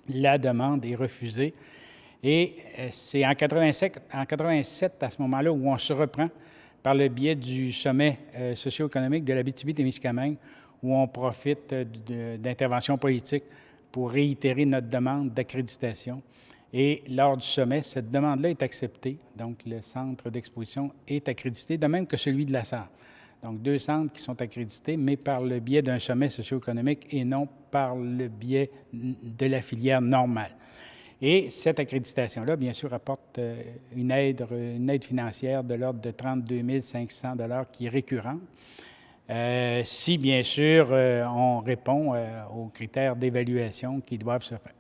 la demande est refusée. Et c'est en 87, à ce moment-là, où on se reprend par le biais du sommet socio-économique de l'Abitibi-Témiscamingue, où on profite d'interventions politiques pour réitérer notre demande d'accréditation. Et lors du sommet, cette demande-là est acceptée. Donc, le centre d'exposition est accrédité, de même que celui de la Sarre. Donc, 2 centres qui sont accrédités, mais par le biais d'un sommet socio-économique et non par le biais de la filière normale. Et cette accréditation-là, bien sûr, apporte une aide financière de l'ordre de 32 500 $ qui est récurrente. Si, bien sûr, on répond aux critères d'évaluation qui doivent se faire.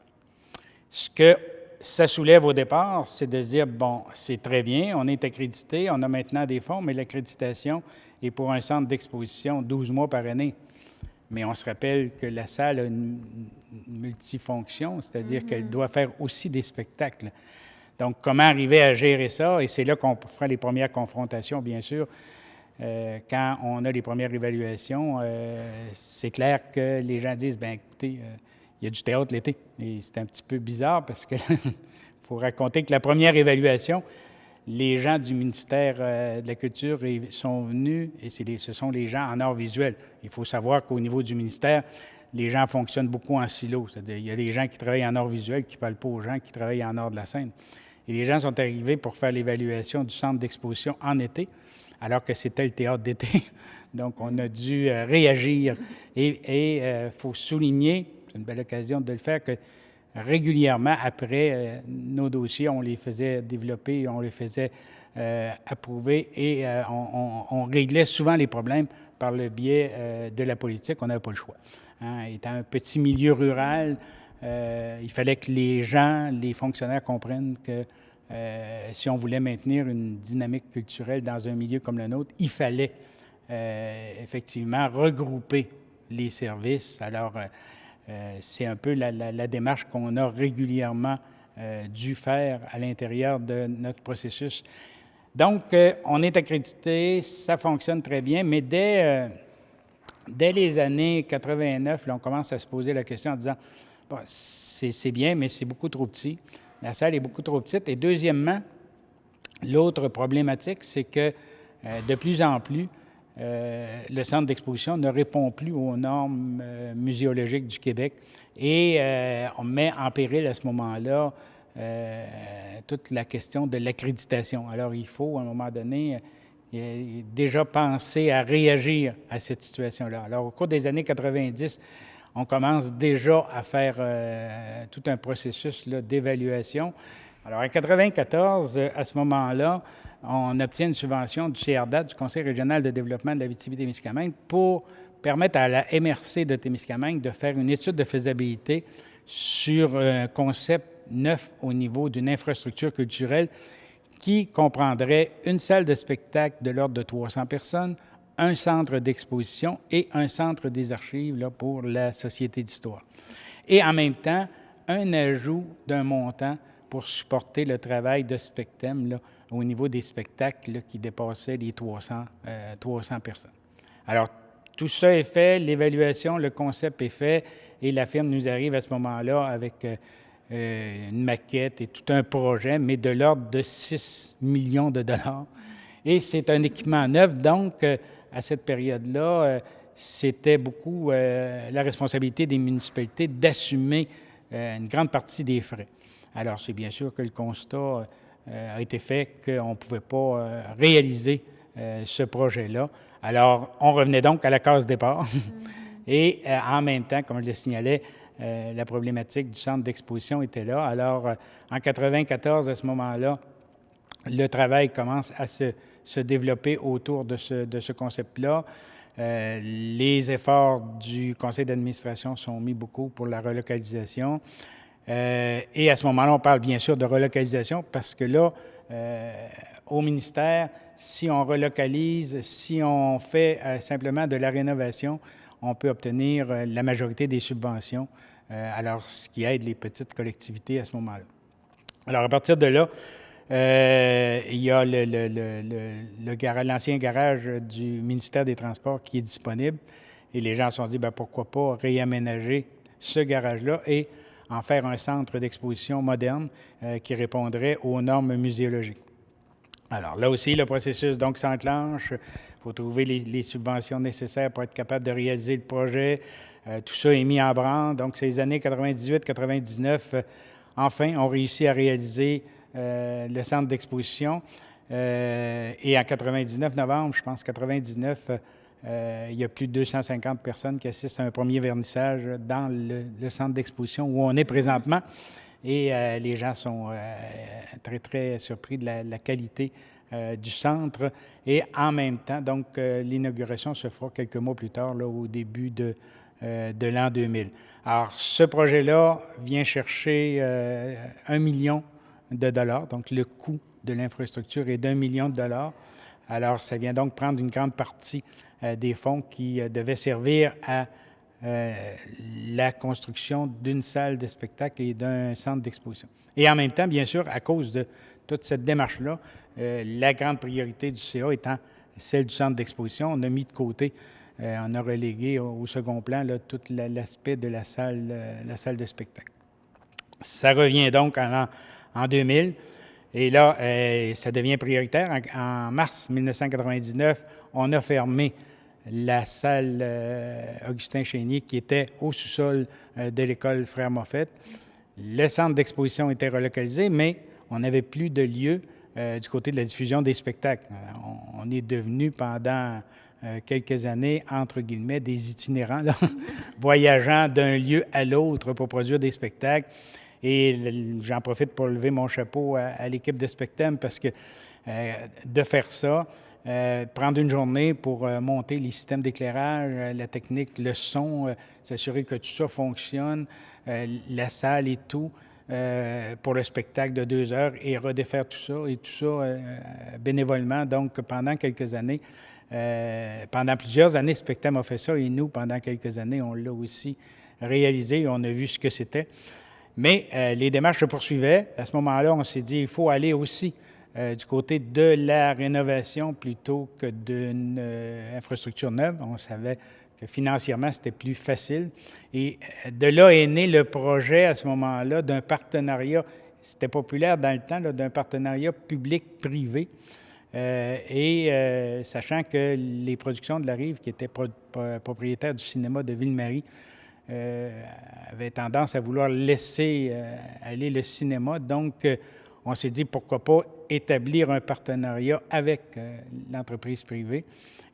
Ce que ça soulève au départ, c'est de dire, bon, c'est très bien, on est accrédité, on a maintenant des fonds, mais l'accréditation est pour un centre d'exposition 12 mois par année. Mais on se rappelle que la salle a une multifonction, c'est-à-dire qu'elle doit faire aussi des spectacles. Donc, comment arriver à gérer ça? Et c'est là qu'on fera les premières confrontations, bien sûr. Quand on a les premières évaluations, c'est clair que les gens disent, bien, écoutez, il y a du théâtre l'été. Et c'est un petit peu bizarre parce que faut raconter que la première évaluation, les gens du ministère de la Culture sont venus, et ce sont les gens en art visuel. Il faut savoir qu'au niveau du ministère, les gens fonctionnent beaucoup en silo. C'est-à-dire, il y a des gens qui travaillent en art visuel qui ne parlent pas aux gens qui travaillent en art de la scène. Et les gens sont arrivés pour faire l'évaluation du centre d'exposition en été, alors que c'était le théâtre d'été. Donc, on a dû réagir. Et faut souligner, c'est une belle occasion de le faire, que régulièrement, après, nos dossiers, on les faisait développer, on les faisait approuver et on réglait souvent les problèmes par le biais de la politique. On n'avait pas le choix. Hein. Étant un petit milieu rural, il fallait que les gens, les fonctionnaires comprennent que si on voulait maintenir une dynamique culturelle dans un milieu comme le nôtre, il fallait effectivement regrouper les services. Alors, c'est un peu la démarche qu'on a régulièrement dû faire à l'intérieur de notre processus. Donc, on est accrédité, ça fonctionne très bien, mais dès les années 89, là, on commence à se poser la question en disant, bon, c'est bien, mais c'est beaucoup trop petit. La salle est beaucoup trop petite. Et deuxièmement, l'autre problématique, c'est que de plus en plus, le centre d'exposition ne répond plus aux normes muséologiques du Québec et on met en péril à ce moment-là toute la question de l'accréditation. Alors, il faut, à un moment donné, déjà penser à réagir à cette situation-là. Alors, au cours des années 90, on commence déjà à faire tout un processus d'évaluation. Alors, en 94, à ce moment-là, on obtient une subvention du CRDAT, du Conseil régional de développement de l'Abitibi-Témiscamingue, pour permettre à la MRC de Témiscamingue de faire une étude de faisabilité sur un concept neuf au niveau d'une infrastructure culturelle qui comprendrait une salle de spectacle de l'ordre de 300 personnes, un centre d'exposition et un centre des archives là, pour la Société d'histoire. Et en même temps, un ajout d'un montant pour supporter le travail de Spectem là, au niveau des spectacles là, qui dépassaient les 300 personnes. Alors, tout ça est fait, l'évaluation, le concept est fait, et la firme nous arrive à ce moment-là avec une maquette et tout un projet, mais de l'ordre de 6 millions de dollars. Et c'est un équipement neuf, donc à cette période-là, c'était beaucoup la responsabilité des municipalités d'assumer une grande partie des frais. Alors, c'est bien sûr que le constat a été fait qu'on ne pouvait pas réaliser ce projet-là. Alors, on revenait donc à la case départ. Et en même temps, comme je le signalais, la problématique du centre d'exposition était là. Alors, en 1994, à ce moment-là, le travail commence à se se développer autour de ce concept-là. Les efforts du conseil d'administration sont mis beaucoup pour la relocalisation. Et à ce moment-là, on parle bien sûr de relocalisation parce que là, au ministère, si on relocalise, si on fait simplement de la rénovation, on peut obtenir la majorité des subventions, alors ce qui aide les petites collectivités à ce moment-là. Alors, à partir de là, il y a l'ancien garage du ministère des Transports qui est disponible et les gens se sont dit, bien, pourquoi pas réaménager ce garage-là et en faire un centre d'exposition moderne qui répondrait aux normes muséologiques. Alors là aussi, le processus donc s'enclenche. Il faut trouver les subventions nécessaires pour être capable de réaliser le projet. Tout ça est mis en branle. Donc, ces années 98-99, enfin, on réussit à réaliser le centre d'exposition. Et en 99 novembre, je pense, 99, il y a plus de 250 personnes qui assistent à un premier vernissage dans le centre d'exposition où on est présentement. Et les gens sont très, très surpris de la qualité du centre. Et en même temps, donc, l'inauguration se fera quelques mois plus tard, là, au début de l'an 2000. Alors, ce projet-là vient chercher 1 million de dollars. Donc, le coût de l'infrastructure est d'1 million de dollars. Alors, ça vient donc prendre une grande partie des fonds qui devaient servir à la construction d'une salle de spectacle et d'un centre d'exposition. Et en même temps, bien sûr, à cause de toute cette démarche-là, la grande priorité du CA étant celle du centre d'exposition, on a mis de côté, on a relégué au second plan là, tout l'aspect de la salle de spectacle. Ça revient donc en 2000. Et là, ça devient prioritaire. En mars 1999, on a fermé la salle Augustin Chénier qui était au sous-sol de l'école Frère Moffett. Le centre d'exposition était relocalisé, mais on n'avait plus de lieu du côté de la diffusion des spectacles. On est devenu pendant quelques années, entre guillemets, des itinérants, là, voyageant d'un lieu à l'autre pour produire des spectacles. Et j'en profite pour lever mon chapeau à l'équipe de Spectem parce que de faire ça, prendre une journée pour monter les systèmes d'éclairage, la technique, le son, s'assurer que tout ça fonctionne, la salle et tout, pour le spectacle de 2 heures et redéfaire tout ça bénévolement. Donc, pendant quelques années, pendant plusieurs années, Spectem a fait ça et nous, pendant quelques années, on l'a aussi réalisé et on a vu ce que c'était. Mais les démarches se poursuivaient. À ce moment-là, on s'est dit il faut aller aussi du côté de la rénovation plutôt que d'une infrastructure neuve. On savait que financièrement, c'était plus facile. Et de là est né le projet à ce moment-là d'un partenariat, c'était populaire dans le temps, là, d'un partenariat public-privé. Sachant que les productions de la Rive, qui étaient propriétaires du cinéma de Ville-Marie, avait tendance à vouloir laisser aller le cinéma. Donc, on s'est dit pourquoi pas établir un partenariat avec l'entreprise privée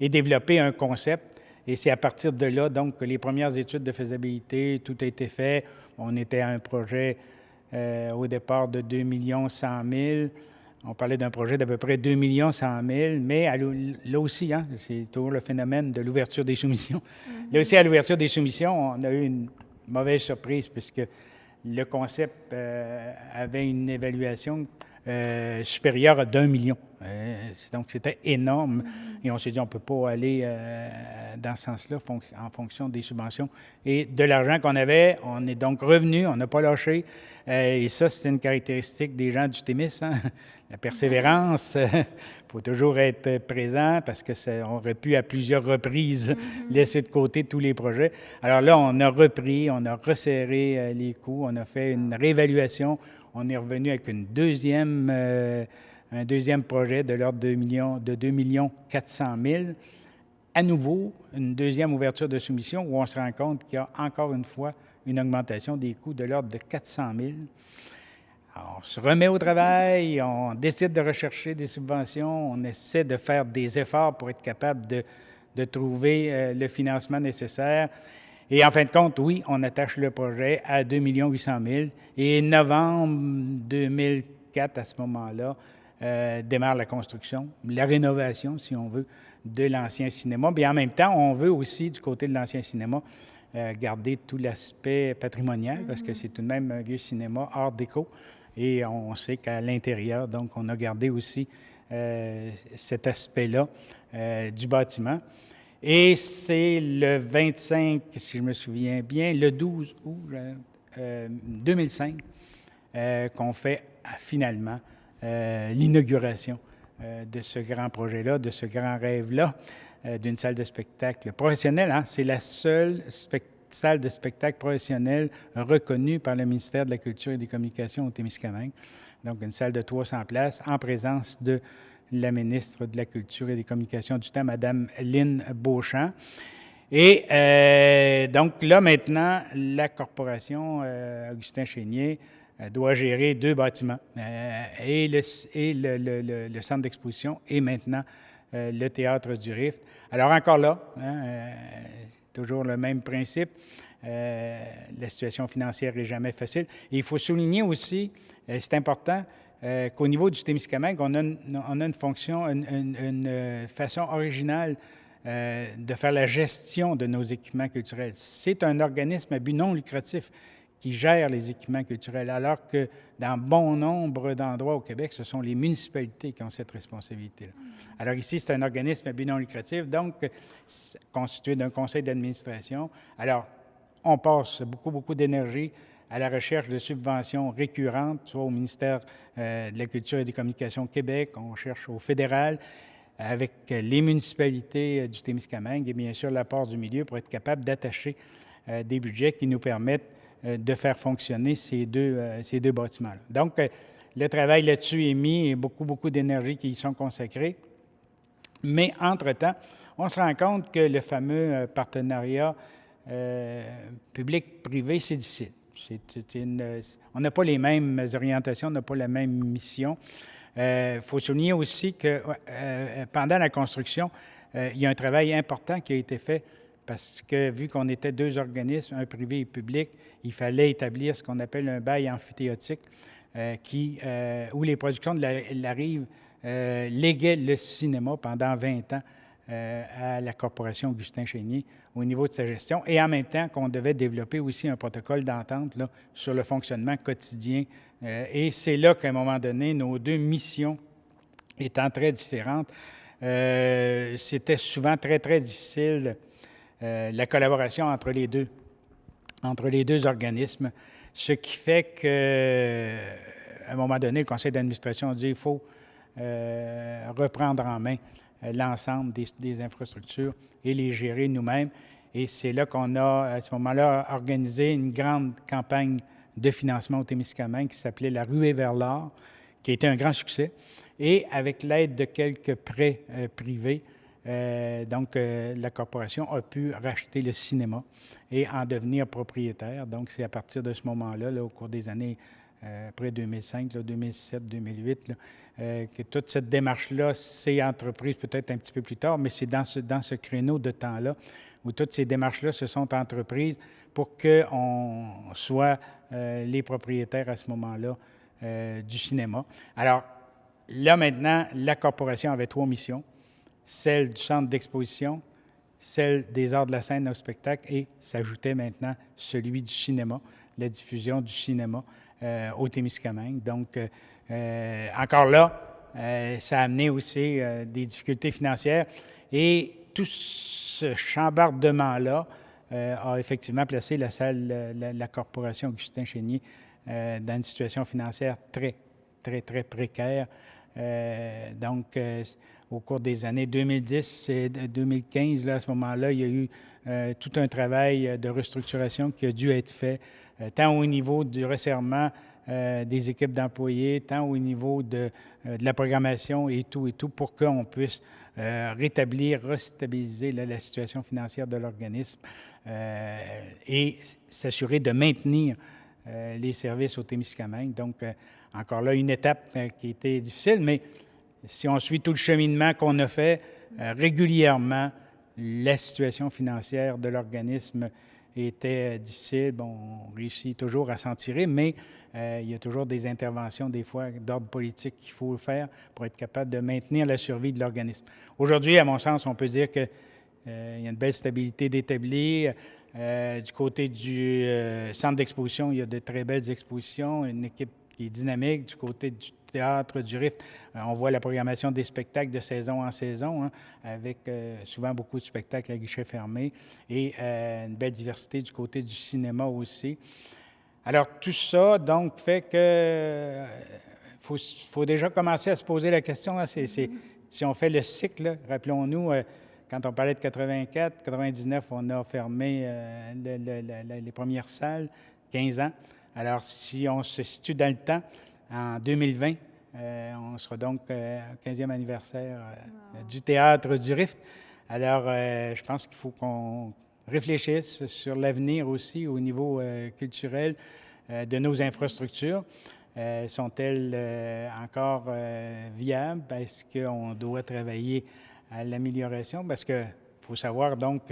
et développer un concept. Et c'est à partir de là, donc, que les premières études de faisabilité, tout a été fait. On était à un projet au départ de 2 100 000. On parlait d'un projet d'à peu près 2 100 000, mais là aussi, hein, c'est toujours le phénomène de l'ouverture des soumissions. Là aussi, à l'ouverture des soumissions, on a eu une mauvaise surprise puisque le concept avait une évaluation supérieure à d'1 million. Donc, c'était énorme. Et on s'est dit, on ne peut pas aller dans ce sens-là en fonction des subventions. Et de l'argent qu'on avait, on est donc revenu, on n'a pas lâché. Et ça, c'est une caractéristique des gens du Témis, hein? La persévérance. Il faut toujours être présent parce qu'on aurait pu à plusieurs reprises laisser de côté tous les projets. Alors là, on a repris, on a resserré les coûts, on a fait une réévaluation. On est revenu avec un deuxième projet de l'ordre de 2 400 000. À nouveau, une deuxième ouverture de soumission où on se rend compte qu'il y a encore une fois une augmentation des coûts de l'ordre de 400 000. Alors, on se remet au travail, on décide de rechercher des subventions, on essaie de faire des efforts pour être capable de trouver le financement nécessaire. Et en fin de compte, oui, on attache le projet à 2 800 000. Et novembre 2004, à ce moment-là, démarre la construction, la rénovation, si on veut, de l'ancien cinéma. Bien, en même temps, on veut aussi, du côté de l'ancien cinéma, garder tout l'aspect patrimonial, parce que c'est tout de même un vieux cinéma art déco. Et on sait qu'à l'intérieur, donc, on a gardé aussi cet aspect-là du bâtiment. Et c'est le 25, si je me souviens bien, le 12 août 2005, qu'on fait finalement l'inauguration de ce grand projet-là, de ce grand rêve-là, d'une salle de spectacle professionnelle. Hein? C'est la seule salle de spectacle professionnelle reconnue par le ministère de la Culture et des Communications au Témiscamingue. Donc, une salle de 300 places en présence de la ministre de la Culture et des Communications du temps, Mme Lynne Beauchamp. Et donc là, maintenant, la corporation Augustin Chénier doit gérer 2 bâtiments, et le centre d'exposition et maintenant le théâtre du Rift. Alors encore là, toujours le même principe, la situation financière n'est jamais facile. Et il faut souligner aussi, c'est important, qu'au niveau du Témiscamingue, on a une fonction, une façon originale de faire la gestion de nos équipements culturels. C'est un organisme à but non lucratif qui gère les équipements culturels, alors que dans bon nombre d'endroits au Québec, ce sont les municipalités qui ont cette responsabilité-là. Alors ici, c'est un organisme à but non lucratif, donc constitué d'un conseil d'administration. Alors, on passe beaucoup d'énergie à la recherche de subventions récurrentes, soit au ministère de la Culture et des Communications au Québec, on cherche au fédéral, avec les municipalités du Témiscamingue et bien sûr l'apport du milieu pour être capable d'attacher des budgets qui nous permettent de faire fonctionner ces deux bâtiments-là. Donc, le travail là-dessus est mis et beaucoup d'énergie qui y sont consacrées. Mais entre-temps, on se rend compte que le fameux partenariat public-privé, c'est difficile. On n'a pas les mêmes orientations, on n'a pas la même mission. Il faut souligner aussi que pendant la construction, il y a un travail important qui a été fait parce que vu qu'on était 2 organismes, un privé et public, il fallait établir ce qu'on appelle un bail amphithéotique où les productions de la rive léguaient le cinéma pendant 20 ans à la corporation Augustin Chénier au niveau de sa gestion et en même temps qu'on devait développer aussi un protocole d'entente là, sur le fonctionnement quotidien. Et c'est là qu'à un moment donné, nos 2 missions étant très différentes, c'était souvent très difficile la collaboration entre les deux organismes, ce qui fait qu'à un moment donné, le conseil d'administration a dit qu'il faut reprendre en main l'ensemble des infrastructures et les gérer nous-mêmes. Et c'est là qu'on a, à ce moment-là, organisé une grande campagne de financement au Témiscamingue qui s'appelait la Ruée vers l'or, qui a été un grand succès. Et avec l'aide de quelques prêts privés, la corporation a pu racheter le cinéma et en devenir propriétaire. Donc, c'est à partir de ce moment-là, au cours des années après 2005, 2007, 2008, que toute cette démarche-là s'est entreprise peut-être un petit peu plus tard, mais c'est dans ce créneau de temps-là où toutes ces démarches-là se sont entreprises pour qu'on soit les propriétaires à ce moment-là du cinéma. Alors, là maintenant, la corporation avait 3 missions. Celle du centre d'exposition, celle des arts de la scène au spectacle et s'ajoutait maintenant celui du cinéma, la diffusion du cinéma au Témiscamingue. Donc, encore là, ça a amené aussi des difficultés financières et tout ce chambardement-là a effectivement placé la corporation Augustin Chénier dans une situation financière très précaire. Au cours des années 2010 et 2015, là, à ce moment-là, il y a eu tout un travail de restructuration qui a dû être fait, tant au niveau du resserrement des équipes d'employés, tant au niveau de la programmation et tout, pour qu'on puisse restabiliser la situation financière de l'organisme et s'assurer de maintenir les services au Témiscamingue. Donc, encore là, une étape qui était difficile, mais si on suit tout le cheminement qu'on a fait, régulièrement, la situation financière de l'organisme était difficile. Bon, on réussit toujours à s'en tirer, mais il y a toujours des interventions, des fois, d'ordre politique qu'il faut faire pour être capable de maintenir la survie de l'organisme. Aujourd'hui, à mon sens, on peut dire qu'il y a une belle stabilité d'établi. Du côté du centre d'exposition, il y a de très belles expositions, une équipe qui est dynamique. Du côté du théâtre, du Rift, on voit la programmation des spectacles de saison en saison, hein, avec souvent beaucoup de spectacles à guichet fermé et une belle diversité du côté du cinéma aussi. Alors, tout ça, donc, fait que faut déjà commencer à se poser la question, hein, si on fait le cycle, rappelons-nous, quand on parlait de 84, 99, on a fermé les premières salles, 15 ans. Alors, si on se situe dans le temps, en 2020, on sera donc au 15e anniversaire du théâtre du Rift. Alors, je pense qu'il faut qu'on réfléchisse sur l'avenir aussi au niveau culturel de nos infrastructures. Sont-elles encore viables? Est-ce qu'on doit travailler à l'amélioration? Parce qu'il faut savoir donc,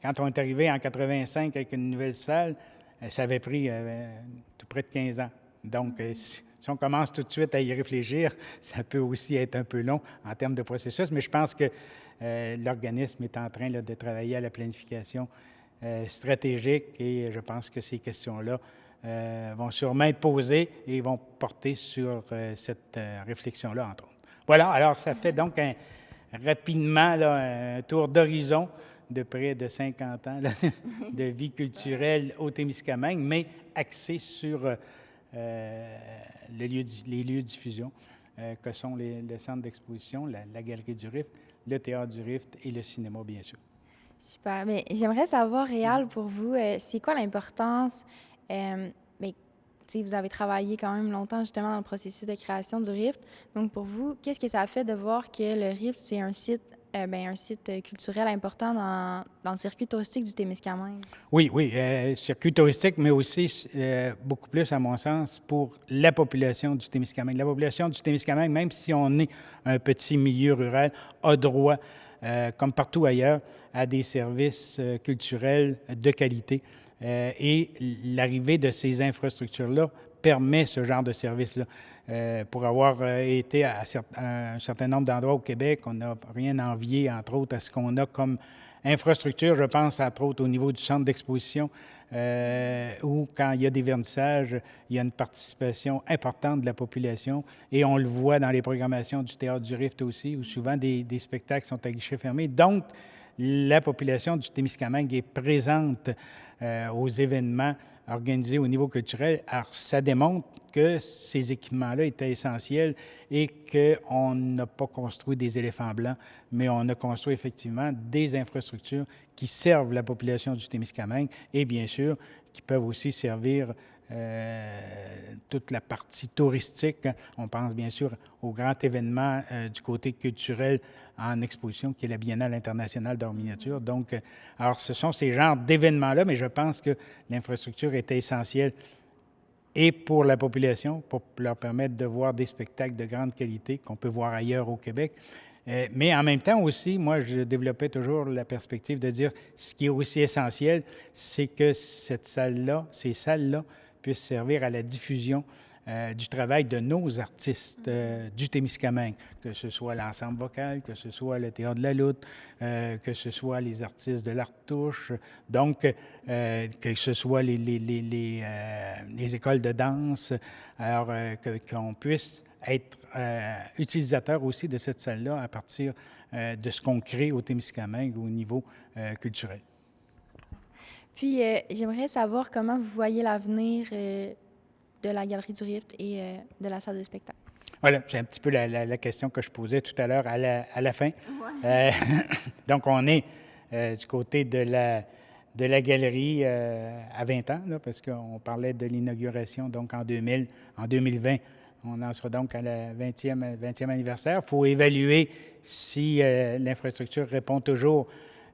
quand on est arrivé en 85 avec une nouvelle salle, ça avait pris tout près de 15 ans. Donc, si on commence tout de suite à y réfléchir, ça peut aussi être un peu long en termes de processus, mais je pense que l'organisme est en train là, de travailler à la planification stratégique et je pense que ces questions-là vont sûrement être posées et vont porter sur cette réflexion-là, entre autres. Voilà, alors ça fait donc rapidement là, un tour d'horizon de près de 50 ans là, de vie culturelle au Témiscamingue, mais axé sur les lieux de diffusion, que sont le centre d'exposition, la galerie du Rift, le théâtre du Rift et le cinéma, bien sûr. Super. Mais j'aimerais savoir, Réal, pour vous, c'est quoi l'importance? Mais, vous avez travaillé quand même longtemps justement dans le processus de création du Rift. Donc, pour vous, qu'est-ce que ça a fait de voir que le Rift, c'est un site culturel important dans le circuit touristique du Témiscamingue? Oui, circuit touristique, mais aussi beaucoup plus, à mon sens, pour la population du Témiscamingue. La population du Témiscamingue, même si on est un petit milieu rural, a droit, comme partout ailleurs, à des services culturels de qualité. Et l'arrivée de ces infrastructures-là permet ce genre de service-là. Pour avoir été à un certain nombre d'endroits au Québec, on n'a rien envié, entre autres, à ce qu'on a comme infrastructure. Je pense, entre autres, au niveau du centre d'exposition, où, quand il y a des vernissages, il y a une participation importante de la population. Et on le voit dans les programmations du Théâtre du Rift aussi, où souvent des spectacles sont à guichet fermé. Donc, la population du Témiscamingue est présente aux événements organisés au niveau culturel. Alors, ça démontre que ces équipements-là étaient essentiels et qu'on n'a pas construit des éléphants blancs, mais on a construit effectivement des infrastructures qui servent la population du Témiscamingue et bien sûr qui peuvent aussi servir toute la partie touristique. On pense bien sûr au grand événement du côté culturel en exposition, qui est la Biennale internationale d'art miniature. Donc, alors ce sont ces genres d'événements-là, mais je pense que l'infrastructure était essentielle et pour la population, pour leur permettre de voir des spectacles de grande qualité qu'on peut voir ailleurs au Québec. Mais en même temps aussi, moi, je développais toujours la perspective de dire ce qui est aussi essentiel, c'est que cette salle-là, ces salles-là, puissent servir à la diffusion du travail de nos artistes du Témiscamingue, que ce soit l'ensemble vocal, que ce soit le Théâtre de la Lutte, que ce soit les artistes de l'Artouche, donc que ce soit les écoles de danse, alors qu'on puisse être utilisateur aussi de cette salle-là à partir de ce qu'on crée au Témiscamingue au niveau culturel. Puis, j'aimerais savoir comment vous voyez l'avenir de la Galerie du Rift et de la salle de spectacle. Voilà, c'est un petit peu la question que je posais tout à l'heure à la fin. Ouais. Donc, on est du côté de la galerie à 20 ans, là, parce qu'on parlait de l'inauguration donc en 2000. En 2020, on en sera donc à la 20e anniversaire. Il faut évaluer si l'infrastructure répond toujours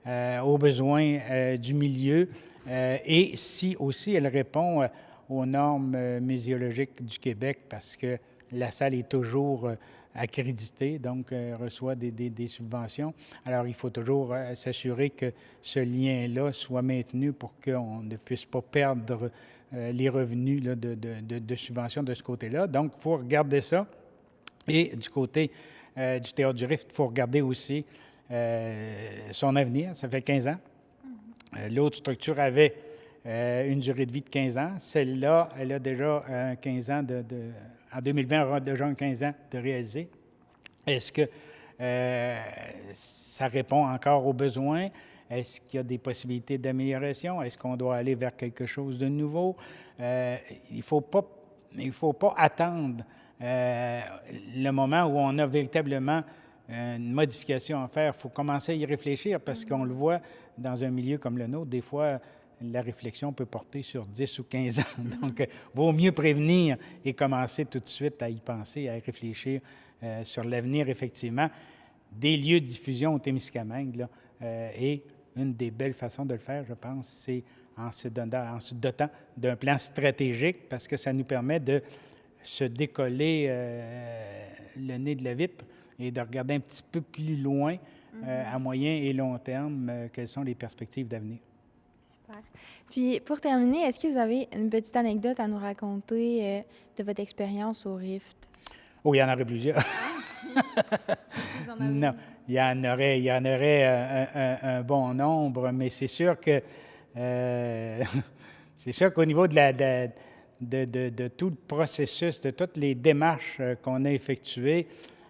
aux besoins du milieu et si aussi elle répond aux normes muséologiques du Québec, parce que la salle est toujours accrédité, donc reçoit des subventions. Alors, il faut toujours s'assurer que ce lien-là soit maintenu pour qu'on ne puisse pas perdre les revenus là, de subventions de ce côté-là. Donc, il faut regarder ça. Et du côté du Théâtre du Rift, il faut regarder aussi son avenir. Ça fait 15 ans. L'autre structure avait une durée de vie de 15 ans. Celle-là, elle a déjà 15 ans en 2020, elle aura déjà 15 ans de réaliser. Est-ce que ça répond encore aux besoins? Est-ce qu'il y a des possibilités d'amélioration? Est-ce qu'on doit aller vers quelque chose de nouveau? Il ne faut pas attendre le moment où on a véritablement une modification à faire. Il faut commencer à y réfléchir parce qu'on le voit dans un milieu comme le nôtre, des fois, la réflexion peut porter sur 10 ou 15 ans. Donc, vaut mieux prévenir et commencer tout de suite à y penser, à y réfléchir sur l'avenir, effectivement, des lieux de diffusion au Témiscamingue. Là, et une des belles façons de le faire, je pense, c'est en se dotant d'un plan stratégique parce que ça nous permet de se décoller le nez de la vitre et de regarder un petit peu plus loin, à moyen et long terme, quelles sont les perspectives d'avenir. Super. Puis, pour terminer, est-ce que vous avez une petite anecdote à nous raconter de votre expérience au Rift? Oh, il y en aurait plusieurs. Non, il y en aurait un bon nombre, mais c'est sûr que c'est sûr qu'au niveau de tout le processus, de toutes les démarches qu'on a effectuées,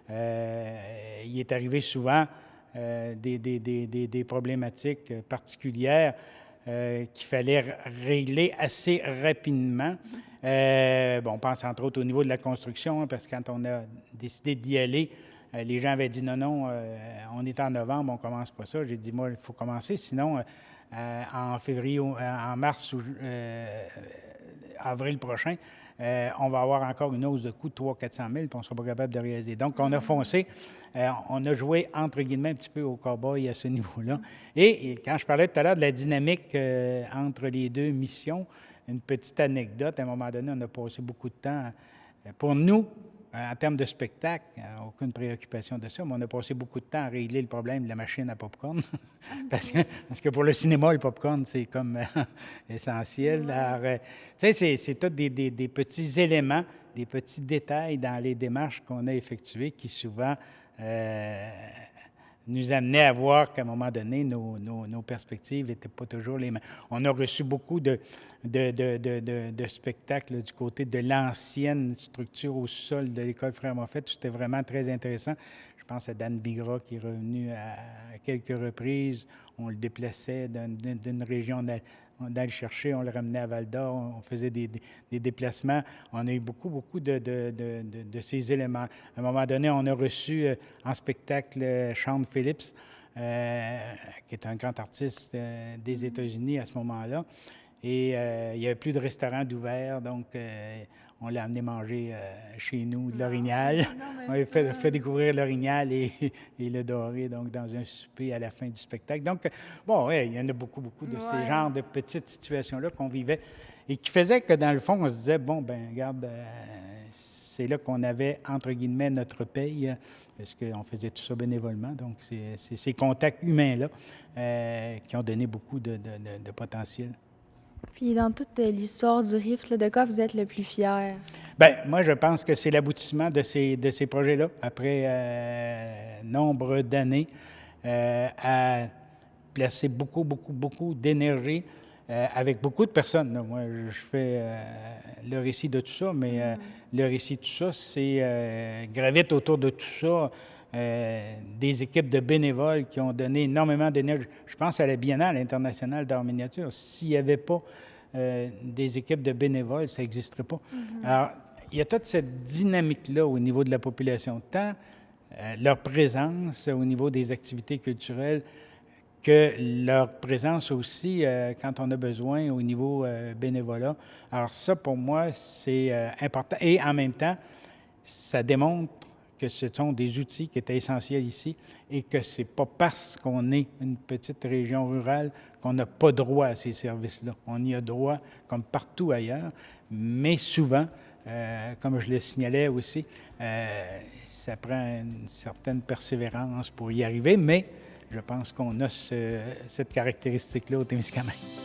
il est arrivé souvent des problématiques particulières qu'il fallait régler assez rapidement. On pense entre autres au niveau de la construction, hein, parce que quand on a décidé d'y aller, les gens avaient dit non, on est en novembre, on ne commence pas ça. J'ai dit, moi, il faut commencer, sinon en février, en mars ou avril prochain, on va avoir encore une hausse de coût de 300 000 400 000, puis on ne sera pas capable de réaliser. Donc, on a foncé. On a joué, entre guillemets, un petit peu au cow-boy à ce niveau-là. Et quand je parlais tout à l'heure de la dynamique entre les deux missions, une petite anecdote, à un moment donné, on a passé beaucoup de temps, pour nous, en termes de spectacle, aucune préoccupation de ça, mais on a passé beaucoup de temps à régler le problème de la machine à popcorn. parce que pour le cinéma, le popcorn, c'est comme essentiel. Alors, tu sais, c'est tous des petits éléments, des petits détails dans les démarches qu'on a effectuées qui souvent nous amenaient à voir qu'à un moment donné, nos perspectives n'étaient pas toujours les mêmes. On a reçu beaucoup de spectacles du côté de l'ancienne structure au sol de l'École Frère Moffett. C'était vraiment très intéressant. Je pense à Dan Bigra qui est revenu à quelques reprises. On le déplaçait d'une région, on allait le chercher, on le ramenait à Val-d'Or, on faisait des déplacements. On a eu beaucoup de ces éléments. À un moment donné, on a reçu en spectacle Sean Phillips, qui est un grand artiste des États-Unis à ce moment-là. Et il n'y avait plus de restaurant d'ouvert, donc on l'a amené manger chez nous, de l'Orignal. On lui a fait découvrir l'Orignal et le Doré, donc dans un souper à la fin du spectacle. Donc, il y en a beaucoup de ces genres de petites situations-là qu'on vivait et qui faisaient que, dans le fond, on se disait, regarde, c'est là qu'on avait, entre guillemets, notre paye, parce qu'on faisait tout ça bénévolement. Donc, c'est ces contacts humains-là qui ont donné beaucoup de potentiel. Puis dans toute l'histoire du Rift, là, de quoi vous êtes le plus fier? Bien, moi, je pense que c'est l'aboutissement de ces projets-là, après nombre d'années, à placer beaucoup d'énergie avec beaucoup de personnes. Là, moi, je fais le récit de tout ça, mais le récit de tout ça, c'est gravite autour de tout ça. Des équipes de bénévoles qui ont donné énormément d'énergie. Je pense à la Biennale internationale d'art miniature. S'il n'y avait pas des équipes de bénévoles, ça n'existerait pas. Alors, il y a toute cette dynamique-là au niveau de la population, tant leur présence au niveau des activités culturelles que leur présence aussi quand on a besoin au niveau bénévolat. Alors ça, pour moi, c'est important. Et en même temps, ça démontre que ce sont des outils qui étaient essentiels ici et que ce n'est pas parce qu'on est une petite région rurale qu'on n'a pas droit à ces services-là. On y a droit comme partout ailleurs, mais souvent, comme je le signalais aussi, ça prend une certaine persévérance pour y arriver, mais je pense qu'on a cette caractéristique-là au Témiscamingue.